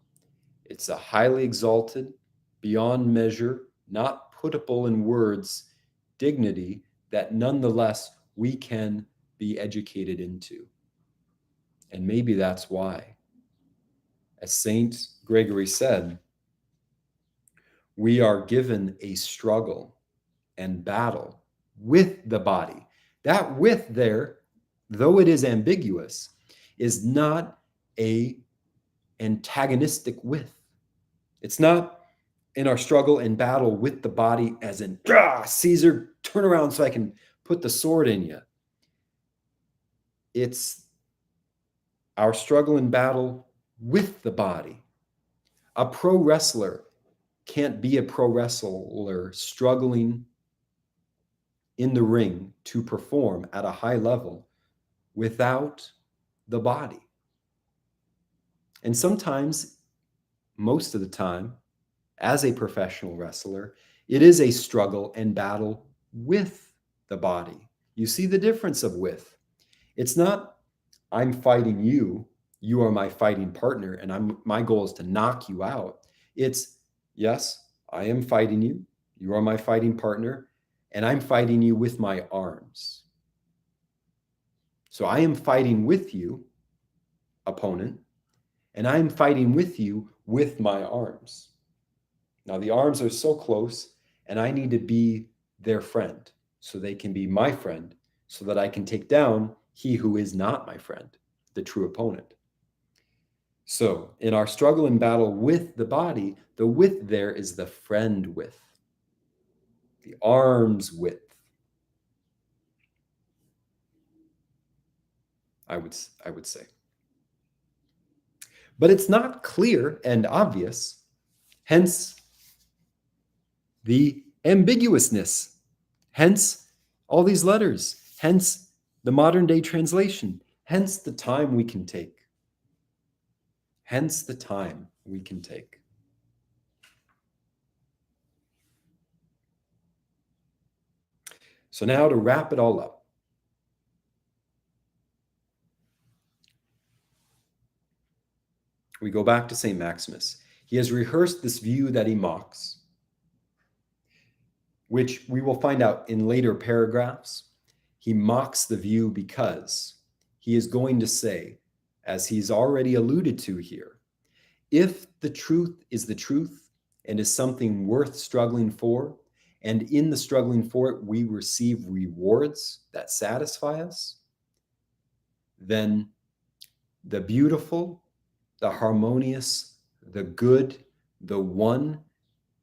it's a highly exalted, beyond measure, not putable in words, dignity that nonetheless we can be educated into. And maybe that's why, as Saint Gregory said, we are given a struggle and battle with the body. That with there, though it is ambiguous, is not a antagonistic with. It's not in our struggle and battle with the body as in, Caesar, turn around so I can put the sword in you. It's our struggle and battle with the body. A pro wrestler can't be a pro wrestler struggling in the ring to perform at a high level without the body. And sometimes, most of the time, as a professional wrestler, it is a struggle and battle with the body. You see the difference of with. It's not, I'm fighting you, you are my fighting partner, and my goal is to knock you out. It's, yes, I am fighting you, you are my fighting partner, and I'm fighting you with my arms. So I am fighting with you, opponent, and I'm fighting with you with my arms. Now the arms are so close, and I need to be their friend so they can be my friend, so that I can take down he who is not my friend, the true opponent. So in our struggle and battle with the body, the with there is the friend with, the arms width. I would say. But it's not clear and obvious, hence the ambiguousness, hence all these letters, hence the modern day translation, hence the time we can take. Hence the time we can take. So now to wrap it all up. We go back to Saint Maximus. He has rehearsed this view that he mocks, which we will find out in later paragraphs. He mocks the view because he is going to say, as he's already alluded to here, if the truth is the truth and is something worth struggling for, and in the struggling for it we receive rewards that satisfy us, then the beautiful, the harmonious, the good, the one,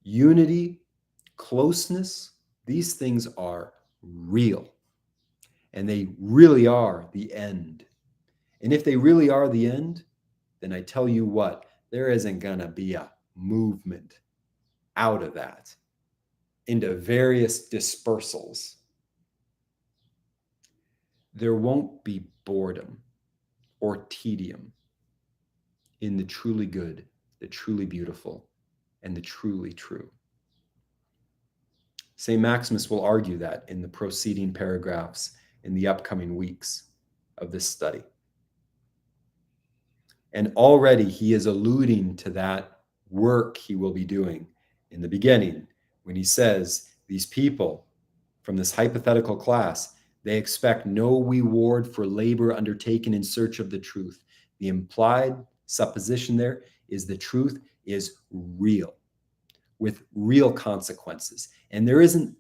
unity, closeness, these things are real. And they really are the end. And if they really are the end, then I tell you what, there isn't going to be a movement out of that into various dispersals. There won't be boredom or tedium in the truly good, the truly beautiful, and the truly true. Saint Maximus will argue that in the proceeding paragraphs in the upcoming weeks of this study. And already he is alluding to that work he will be doing in the beginning when he says these people from this hypothetical class, they expect no reward for labor undertaken in search of the truth. The implied supposition there is the truth is real, with real consequences. And there isn't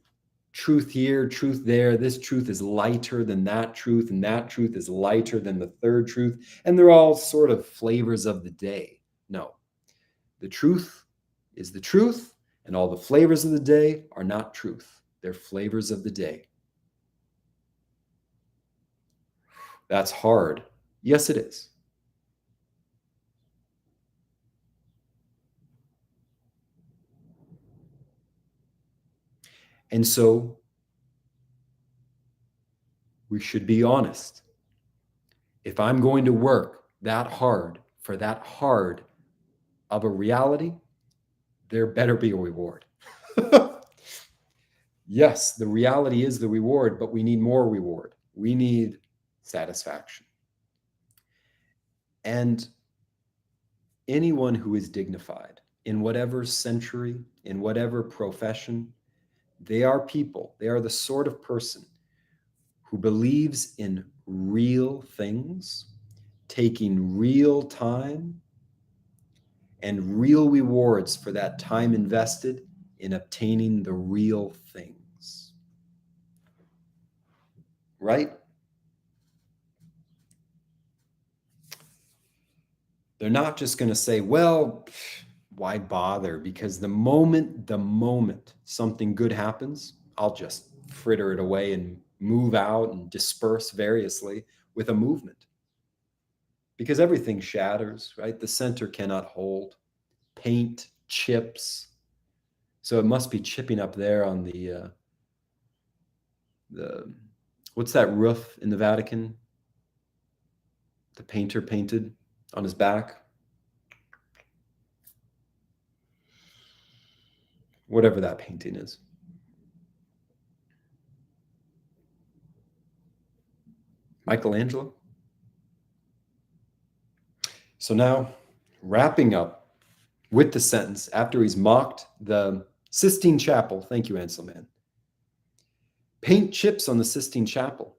truth here, truth there. This truth is lighter than that truth, and that truth is lighter than the third truth. And they're all sort of flavors of the day. No, the truth is the truth, and all the flavors of the day are not truth. They're flavors of the day. That's hard. Yes, it is. And so we should be honest. If I'm going to work that hard for that hard of a reality, there better be a reward. Yes, the reality is the reward, but we need more reward. We need satisfaction. And anyone who is dignified in whatever century, in whatever profession, they are people. They are the sort of person who believes in real things, taking real time and real rewards for that time invested in obtaining the real things. Right? They're not just going to say, well, why bother? Because the moment something good happens, I'll just fritter it away and move out and disperse variously with a movement. Because everything shatters, right? The center cannot hold. Paint chips. So it must be chipping up there on the what's that roof in the Vatican? The painter painted on his back. Whatever that painting is. Michelangelo. So now, wrapping up with the sentence after he's mocked the Sistine Chapel. Thank you, Anselman. Paint chips on the Sistine Chapel.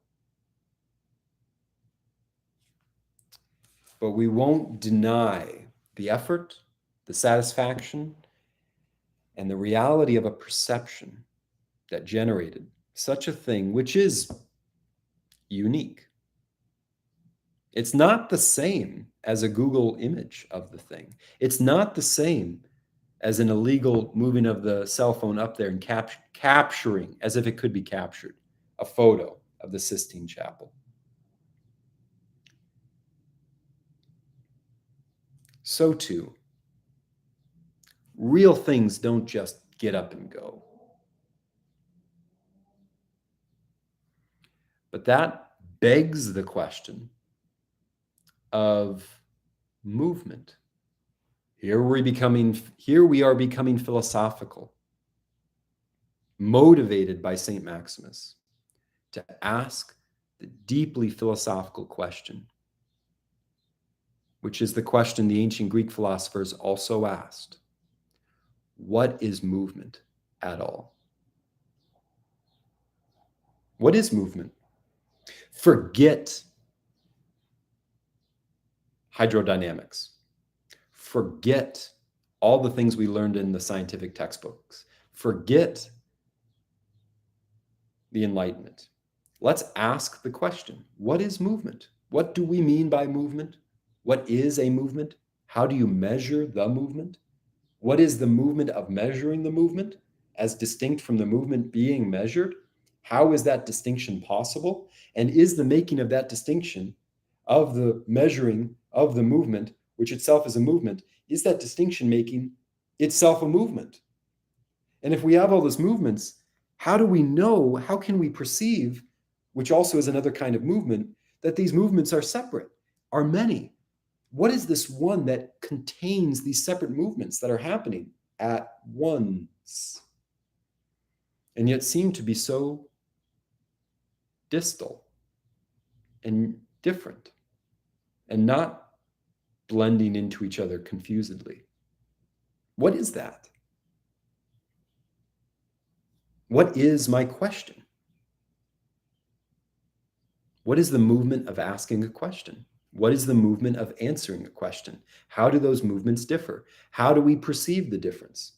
But we won't deny the effort, the satisfaction, and the reality of a perception that generated such a thing, which is unique. It's not the same as a Google image of the thing. It's not the same as an illegal moving of the cell phone up there and capturing, as if it could be captured, a photo of the Sistine Chapel. So too, real things don't just get up and go. But that begs the question of movement. Here we are becoming philosophical, motivated by Saint Maximus to ask the deeply philosophical question, which is the question the ancient Greek philosophers also asked. What is movement at all? What is movement? Forget hydrodynamics. Forget all the things we learned in the scientific textbooks. Forget the Enlightenment. Let's ask the question, what is movement? What do we mean by movement? What is a movement? How do you measure the movement? What is the movement of measuring the movement as distinct from the movement being measured? How is that distinction possible? And is the making of that distinction of the measuring of the movement, which itself is a movement, is that distinction making itself a movement? And if we have all those movements, how do we know, how can we perceive, which also is another kind of movement, that these movements are separate, are many? What is this one that contains these separate movements that are happening at once and yet seem to be so distal and different and not blending into each other confusedly? What is that? What is my question? What is the movement of asking a question? What is the movement of answering a question? How do those movements differ? How do we perceive the difference?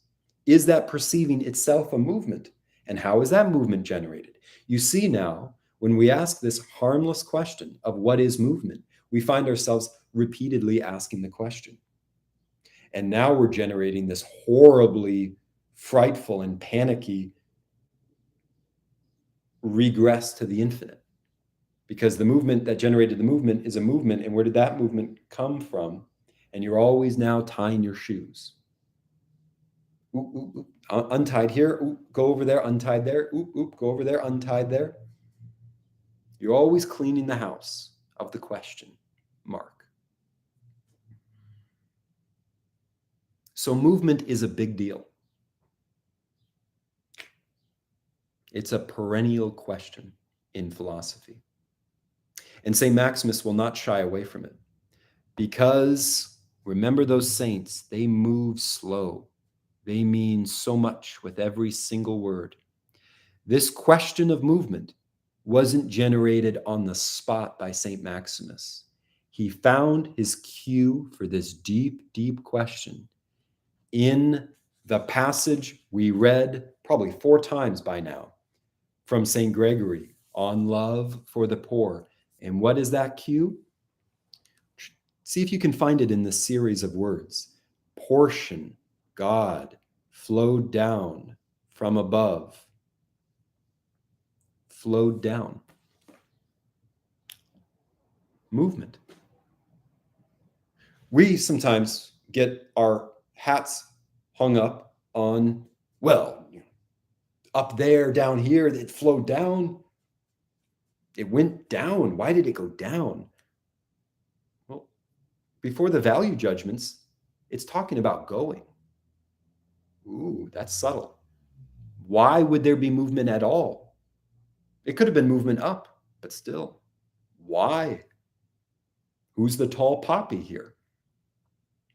Is that perceiving itself a movement? And how is that movement generated? You see now, when we ask this harmless question of what is movement, we find ourselves repeatedly asking the question. And now we're generating this horribly frightful and panicky regress to the infinite. Because the movement that generated the movement is a movement. And where did that movement come from? And you're always now tying your shoes. Oop, oop, oop. Untied here, oop, go over there, untied there, oop, oop, go over there, untied there. You're always cleaning the house of the question mark. So movement is a big deal. It's a perennial question in philosophy. And Saint Maximus will not shy away from it. Because remember those saints, they move slow. They mean so much with every single word. This question of movement wasn't generated on the spot by Saint Maximus. He found his cue for this deep, deep question in the passage we read probably 4 times by now from St. Gregory on love for the poor. And what is that cue? See if you can find it in the series of words. Portion, God, flowed down from above. Flowed down. Movement. We sometimes get our hats hung up on, well, up there, down here, it flowed down. It went down. Why did it go down? Well, before the value judgments, it's talking about going. Ooh, that's subtle. Why would there be movement at all? It could have been movement up, but still, why? Who's the tall poppy here?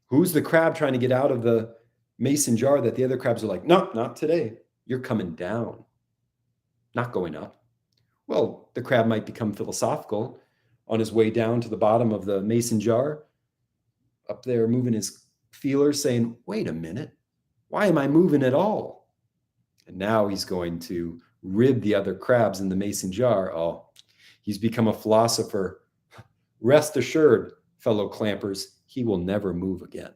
Who's the crab trying to get out of the mason jar that the other crabs are like, no, not today. You're coming down, not going up. Well, the crab might become philosophical on his way down to the bottom of the mason jar, up there moving his feelers, saying, wait a minute, why am I moving at all? And now he's going to rib the other crabs in the mason jar. Oh, he's become a philosopher. Rest assured, fellow clampers, he will never move again.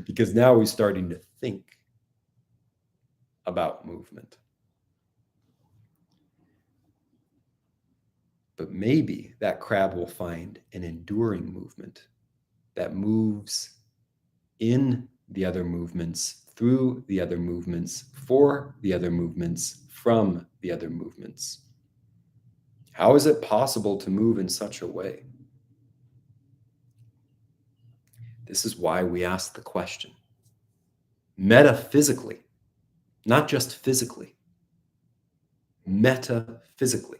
Because now he's starting to think about movement. But maybe that crab will find an enduring movement that moves in the other movements, through the other movements, for the other movements, from the other movements. How is it possible to move in such a way? This is why we ask the question. Metaphysically, not just physically, metaphysically.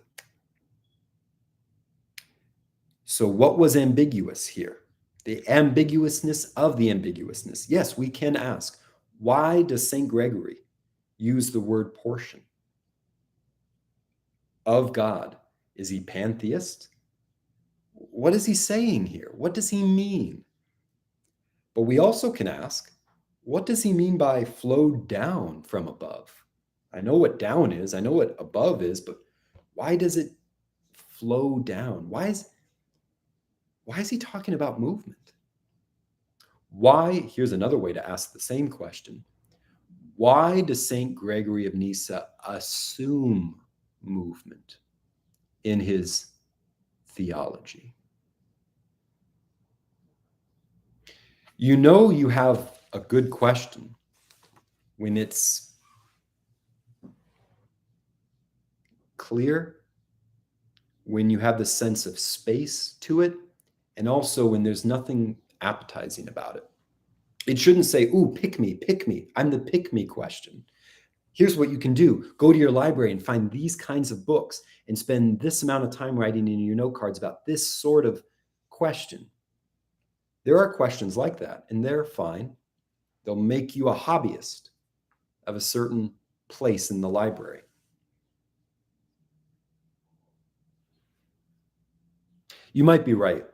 So what was ambiguous here? The ambiguousness of the ambiguousness. Yes, we can ask, why does St. Gregory use the word portion of God? Is he pantheist? What is he saying here? What does he mean? But we also can ask, what does he mean by flowed down from above? I know what down is, I know what above is, but why does it flow down? Why is he talking about movement? Why, here's another way to ask the same question. Why does St. Gregory of Nyssa assume movement in his theology? You know you have a good question when it's clear, when you have the sense of space to it, and also when there's nothing appetizing about it. It shouldn't say, ooh, pick me, pick me. I'm the pick me question. Here's what you can do. Go to your library and find these kinds of books and spend this amount of time writing in your note cards about this sort of question. There are questions like that, and they're fine. They'll make you a hobbyist of a certain place in the library. You might be right,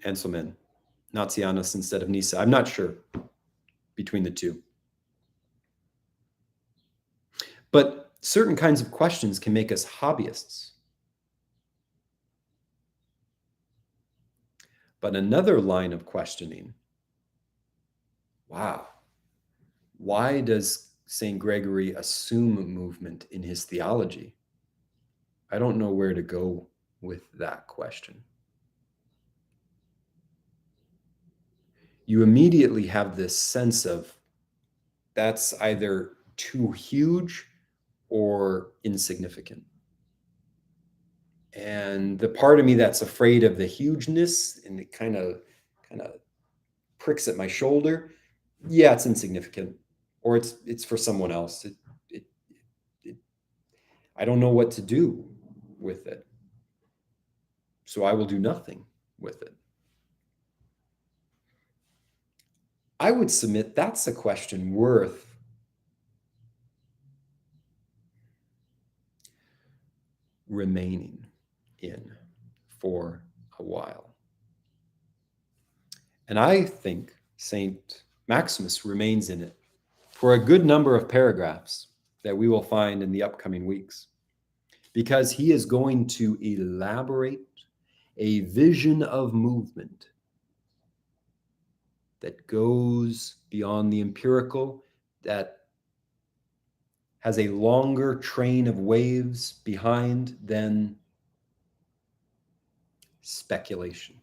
Enselman, Nazianzus instead of Nyssa. I'm not sure between the two. But certain kinds of questions can make us hobbyists. But another line of questioning, wow, why does St. Gregory assume movement in his theology? I don't know where to go with that question. You immediately have this sense of that's either too huge or insignificant. And the part of me that's afraid of the hugeness and it kind of pricks at my shoulder, yeah, it's insignificant, or it's for someone else. It, it, I don't know what to do with it, so I will do nothing with it. I would submit that's a question worth remaining in for a while. And I think Saint Maximus remains in it for a good number of paragraphs that we will find in the upcoming weeks, because he is going to elaborate a vision of movement that goes beyond the empirical, that has a longer train of waves behind than speculation.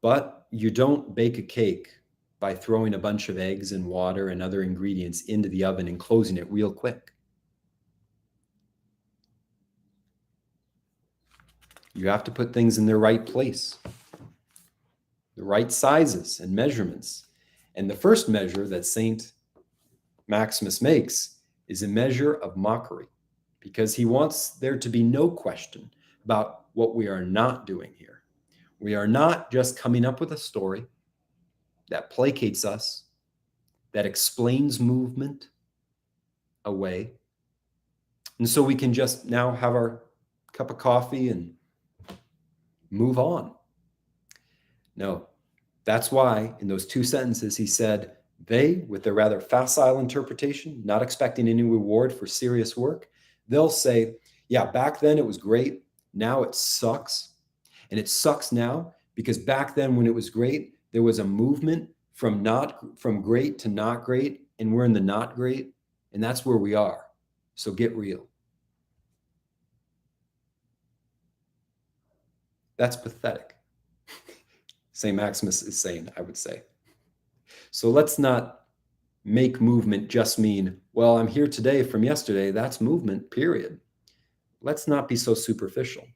But you don't bake a cake by throwing a bunch of eggs and water and other ingredients into the oven and closing it real quick. You have to put things in their right place, the right sizes and measurements. And the first measure that Saint Maximus makes is a measure of mockery, because he wants there to be no question about what we are not doing here. We are not just coming up with a story that placates us, that explains movement away. And so we can just now have our cup of coffee and move on. No, that's why in those two sentences he said, they, with their rather facile interpretation, not expecting any reward for serious work, they'll say, yeah, back then it was great. Now it sucks. And it sucks now because back then when it was great, there was a movement from great to not great, and we're in the not great, and that's where we are. So get real. That's pathetic. St. Maximus is saying, I would say. So let's not make movement just mean, well, I'm here today from yesterday. That's movement, period. Let's not be so superficial.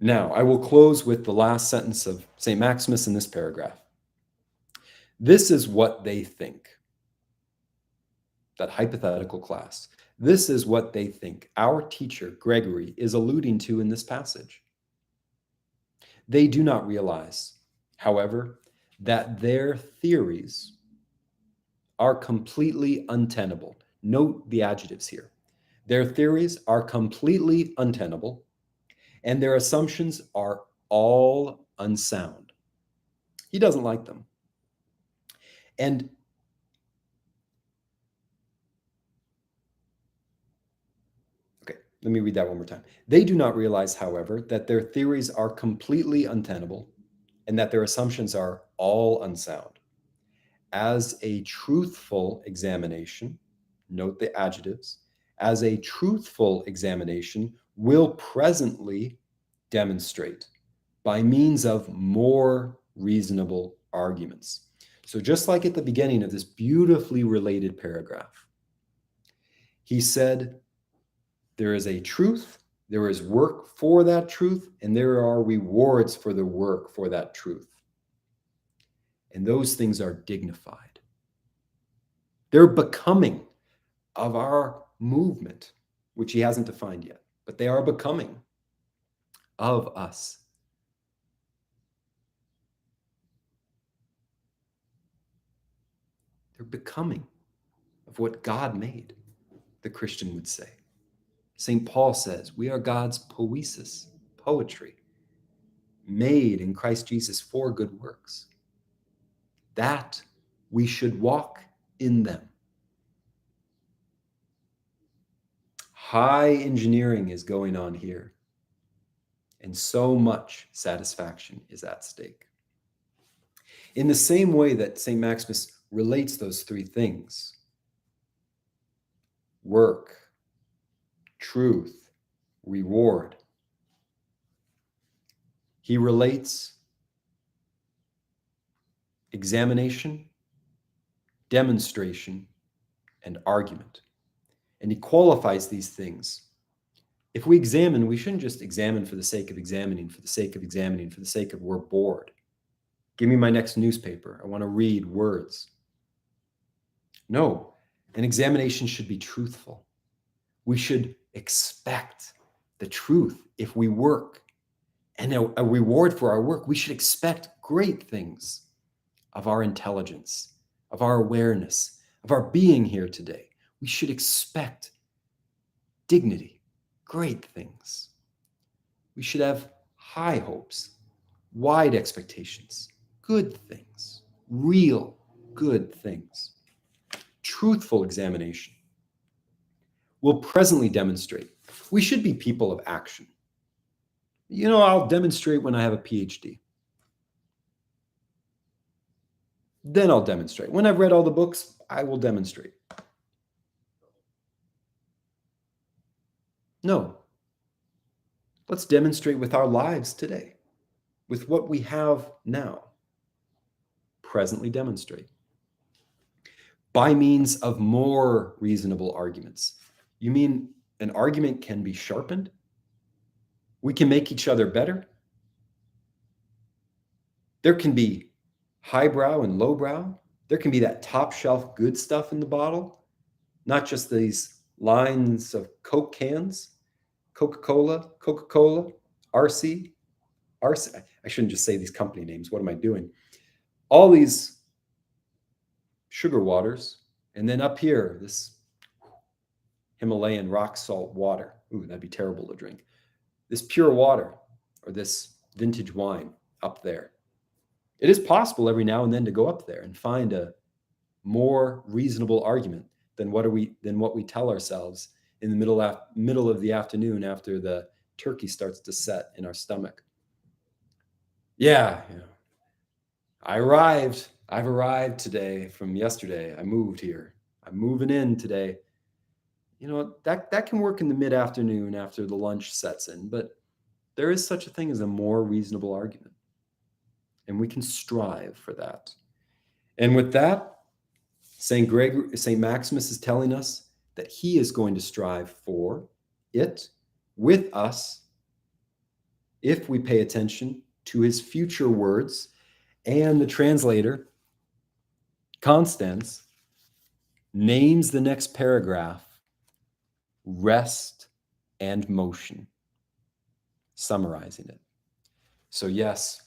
Now, I will close with the last sentence of St. Maximus in this paragraph. This is what they think, that hypothetical class. This is what they think our teacher, Gregory, is alluding to in this passage. They do not realize, however, that their theories are completely untenable. Note the adjectives here. Their theories are completely untenable, and their assumptions are all unsound. He doesn't like them. And okay, let me read that one more time. They do not realize, however, that their theories are completely untenable and that their assumptions are all unsound. As a truthful examination, note the adjectives, as a truthful examination will presently demonstrate by means of more reasonable arguments. So just like at the beginning of this beautifully related paragraph, he said, there is a truth, there is work for that truth, and there are rewards for the work for that truth. And those things are dignified. They're becoming of our movement, which he hasn't defined yet, but they are becoming of us. They're becoming of what God made, the Christian would say. St. Paul says, we are God's poesis, poetry, made in Christ Jesus for good works. That we should walk in them. High engineering is going on here, and so much satisfaction is at stake. In the same way that Saint Maximus relates those three things, work, truth, reward, he relates examination, demonstration, and argument. And he qualifies these things. If we examine, we shouldn't just examine for the sake of examining, for the sake of examining, for the sake of we're bored. Give me my next newspaper. I want to read words. No, an examination should be truthful. We should expect the truth if we work. And a reward for our work, we should expect great things of our intelligence, of our awareness, of our being here today. We should expect dignity, great things. We should have high hopes, wide expectations, good things, real good things. Truthful examination will presently demonstrate. We should be people of action. I'll demonstrate when I have a PhD. Then I'll demonstrate. When I've read all the books, I will demonstrate. No. Let's demonstrate with our lives today, with what we have now. Presently demonstrate. By means of more reasonable arguments. You mean an argument can be sharpened? We can make each other better? There can be highbrow and lowbrow. There can be that top shelf good stuff in the bottle, not just these lines of Coke cans, Coca-Cola, RC. I shouldn't just say these company names. What am I doing? All these sugar waters, and then up here, this Himalayan rock salt water. Ooh, that'd be terrible to drink. This pure water or this vintage wine up there. It is possible every now and then to go up there and find a more reasonable argument than what we tell ourselves in the middle of the afternoon after the turkey starts to set in our stomach. Yeah, I've arrived today from yesterday. I moved here. I'm moving in today. That can work in the mid-afternoon after the lunch sets in, but there is such a thing as a more reasonable argument. And we can strive for that. And with that, Saint Maximus is telling us that he is going to strive for it with us if we pay attention to his future words. And the translator, Constans, names the next paragraph rest and motion, summarizing it. So yes,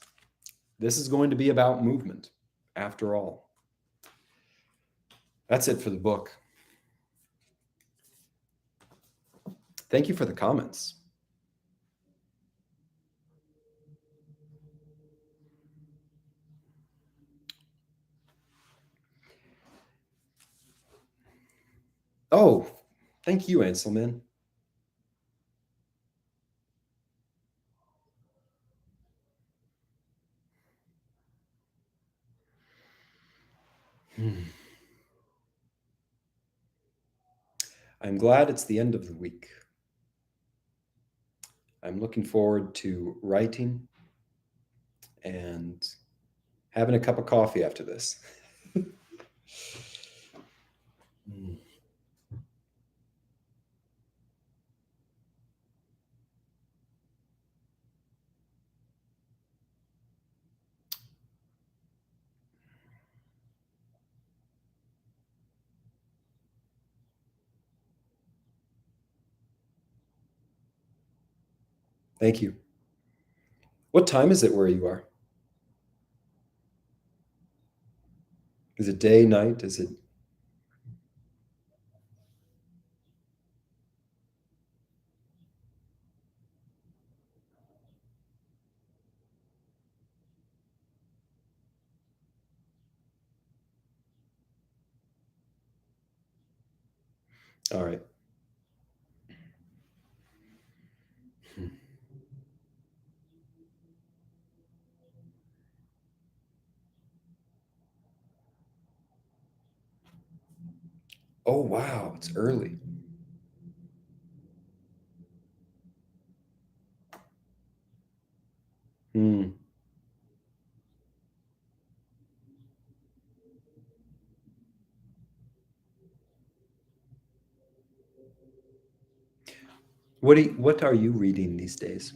this is going to be about movement, after all. That's it for the book. Thank you for the comments. Oh, thank you, Anselman. I'm glad it's the end of the week. I'm looking forward to writing and having a cup of coffee after this. Thank you. What time is it where you are? Is it day, night? Is it? All right. Hmm. Oh, wow. It's early. Hmm. What are you reading these days?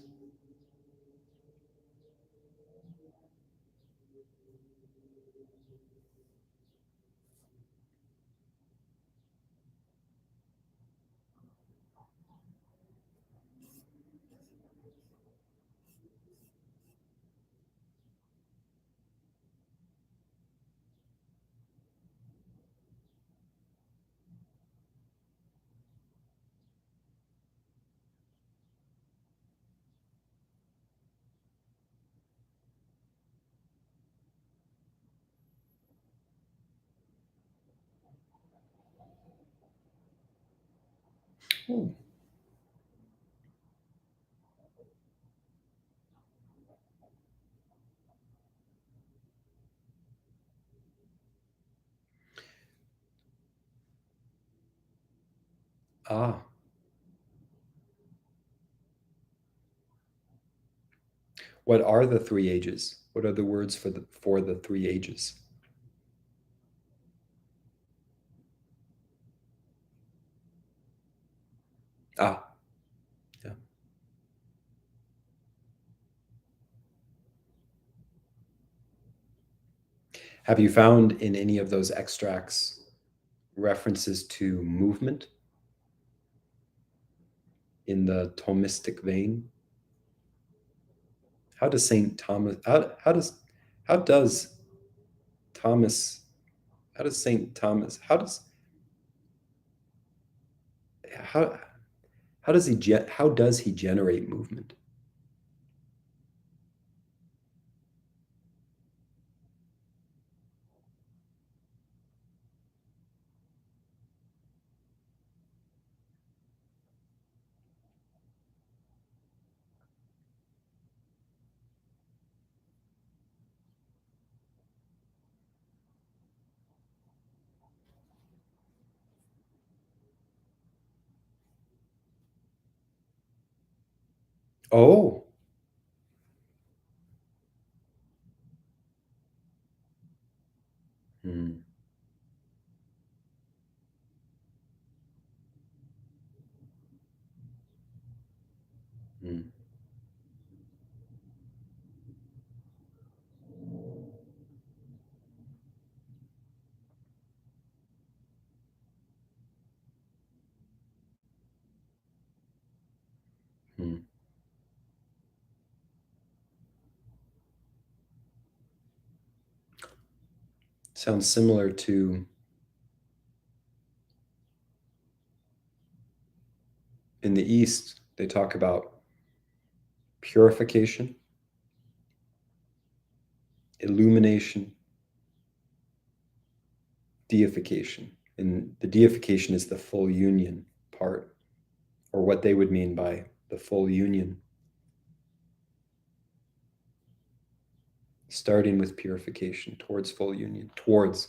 Oh. Ah. What are the three ages? What are the words for the three ages? Ah. Yeah. Have you found in any of those extracts references to movement in the Thomistic vein? How does Saint Thomas? How does Thomas? How does Saint Thomas? How how does how does he generate movement? Oh. Hmm. Hmm. Hmm. Sounds similar to in the East. They talk about purification, illumination, deification. And the deification is the full union part, or what they would mean by the full union, starting with purification towards full union, towards,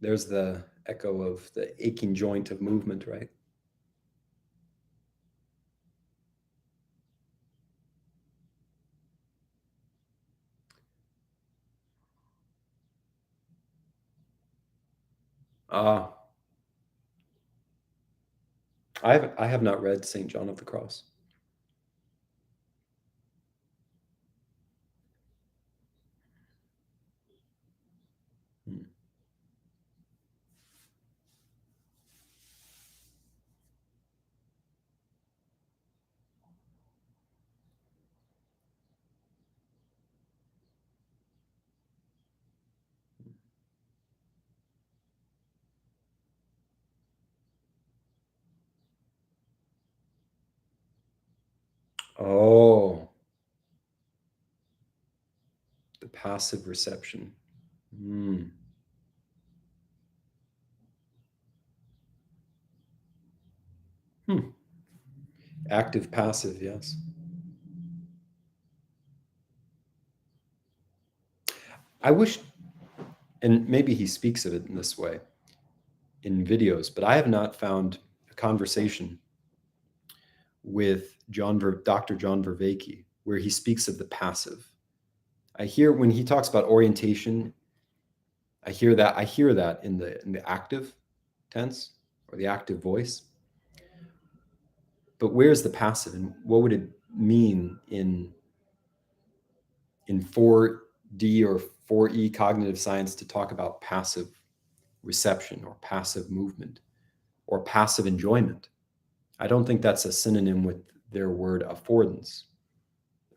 there's the echo of the aching joint of movement, right? Ah, I have not read St. John of the Cross. Hmm. Oh, the passive reception. Hmm. Active, passive, yes. I wish, and maybe he speaks of it in this way in videos, but I have not found a conversation with Dr. John Vervaeke where he speaks of the passive. I hear when he talks about orientation, I hear that in the active tense or the active voice. But where's the passive, and what would it mean in 4D or 4E cognitive science to talk about passive reception or passive movement or passive enjoyment? I don't think that's a synonym with their word affordance.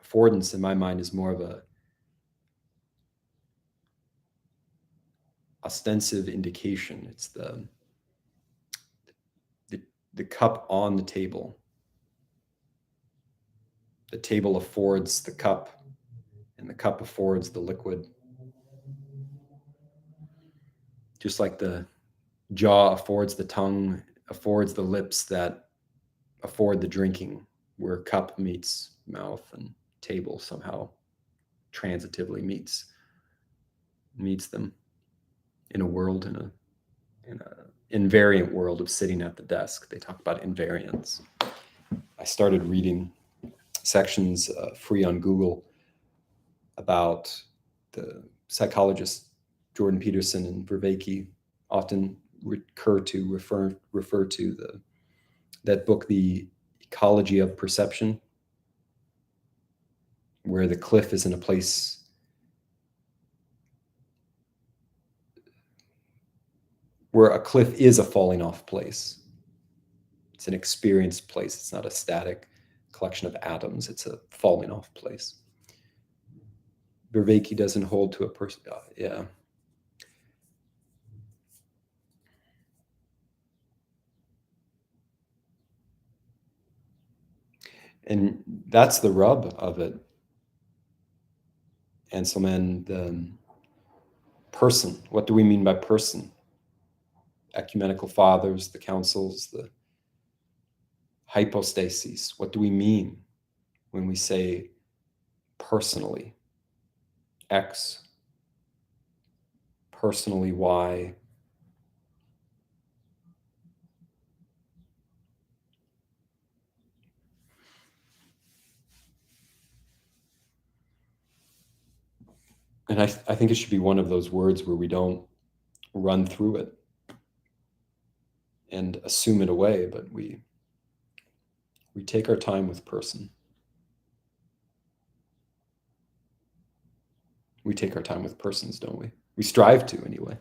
Affordance, in my mind, is more of a ostensive indication. It's the cup on the table. The table affords the cup, and the cup affords the liquid. Just like the jaw affords the tongue, affords the lips that afford the drinking, where cup meets mouth and table somehow transitively meets them in a world, in a invariant world of sitting at the desk. They talk about invariance. I started reading sections free on Google about the psychologists Jordan Peterson and Vervaeke often refer to that book, The Ecology of Perception, where the cliff is in a place where a cliff is a falling off place. It's an experienced place. It's not a static collection of atoms. It's a falling off place. Vervaeke doesn't hold to a person. Yeah. And that's the rub of it. Anselman, the person. What do we mean by person? Ecumenical fathers, the councils, the hypostases. What do we mean when we say personally X, personally Y? And I think it should be one of those words where we don't run through it and assume it away, but we take our time with person. We take our time with persons, don't we? We strive to, anyway.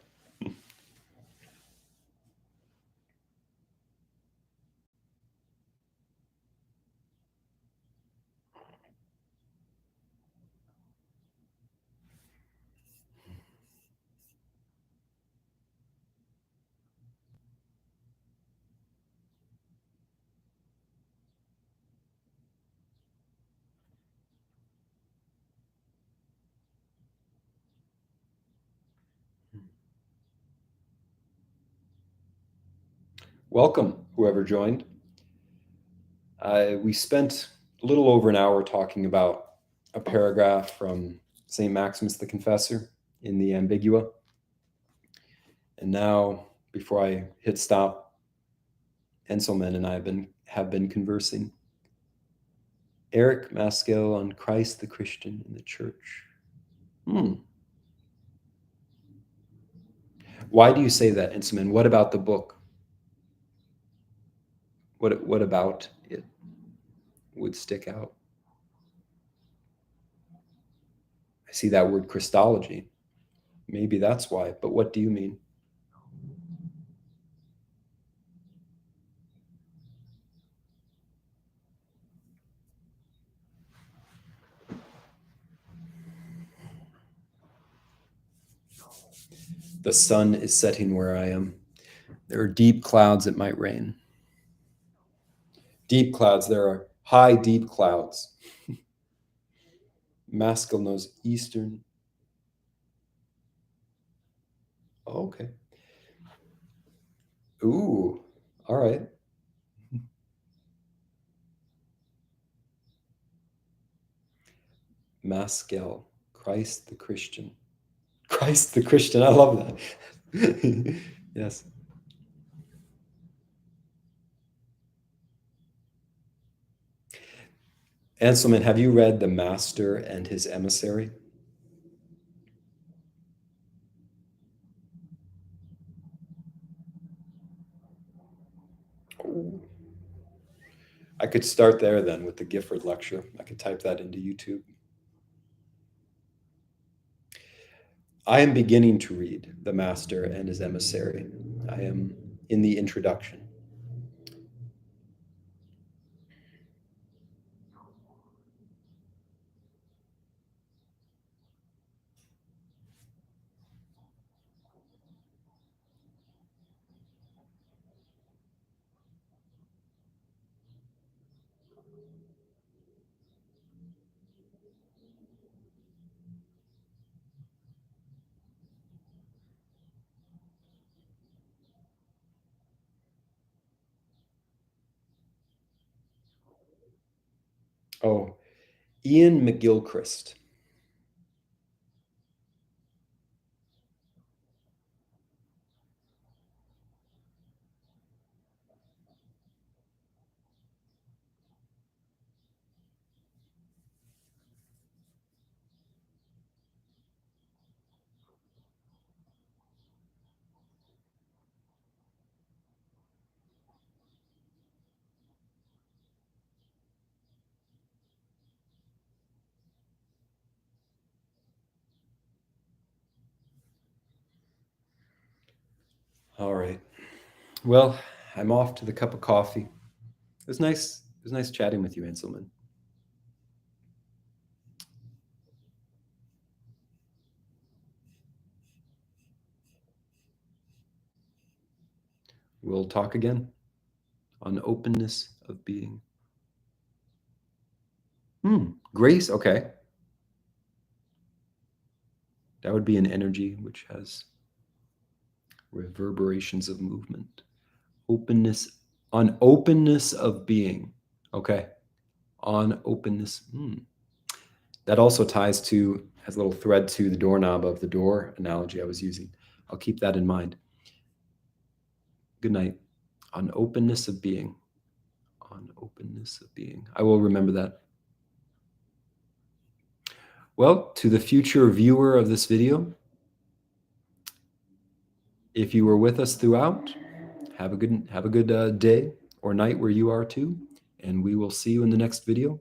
Welcome, whoever joined. We spent a little over an hour talking about a paragraph from Saint Maximus the Confessor in the Ambigua. And now, before I hit stop, Enselman and I have been conversing. Eric Maskell on Christ the Christian in the Church. Why do you say that, Enselman? What about the book? What about it would stick out? I see that word Christology. Maybe that's why, but what do you mean? The sun is setting where I am. There are deep clouds, it might rain. Deep clouds, there are high, deep clouds. Maskell knows Eastern. Oh, okay. Ooh, all right. Maskel, Christ the Christian. Christ the Christian, I love that. Yes. Anselman, have you read The Master and His Emissary? Oh. I could start there then with the Gifford lecture. I could type that into YouTube. I am beginning to read The Master and His Emissary. I am in the introduction. Oh, Ian McGilchrist. All right. Well, I'm off to the cup of coffee. It was nice. It was nice chatting with you, Anselman. We'll talk again on openness of being. Grace, okay. That would be an energy which has reverberations of movement. Openness, on openness of being. Okay. On openness. That also ties to, has a little thread to the doorknob of the door analogy I was using. I'll keep that in mind. Good night. On openness of being. On openness of being. I will remember that. Well, to the future viewer of this video, if you were with us throughout, have a good day or night where you are too, and we will see you in the next video.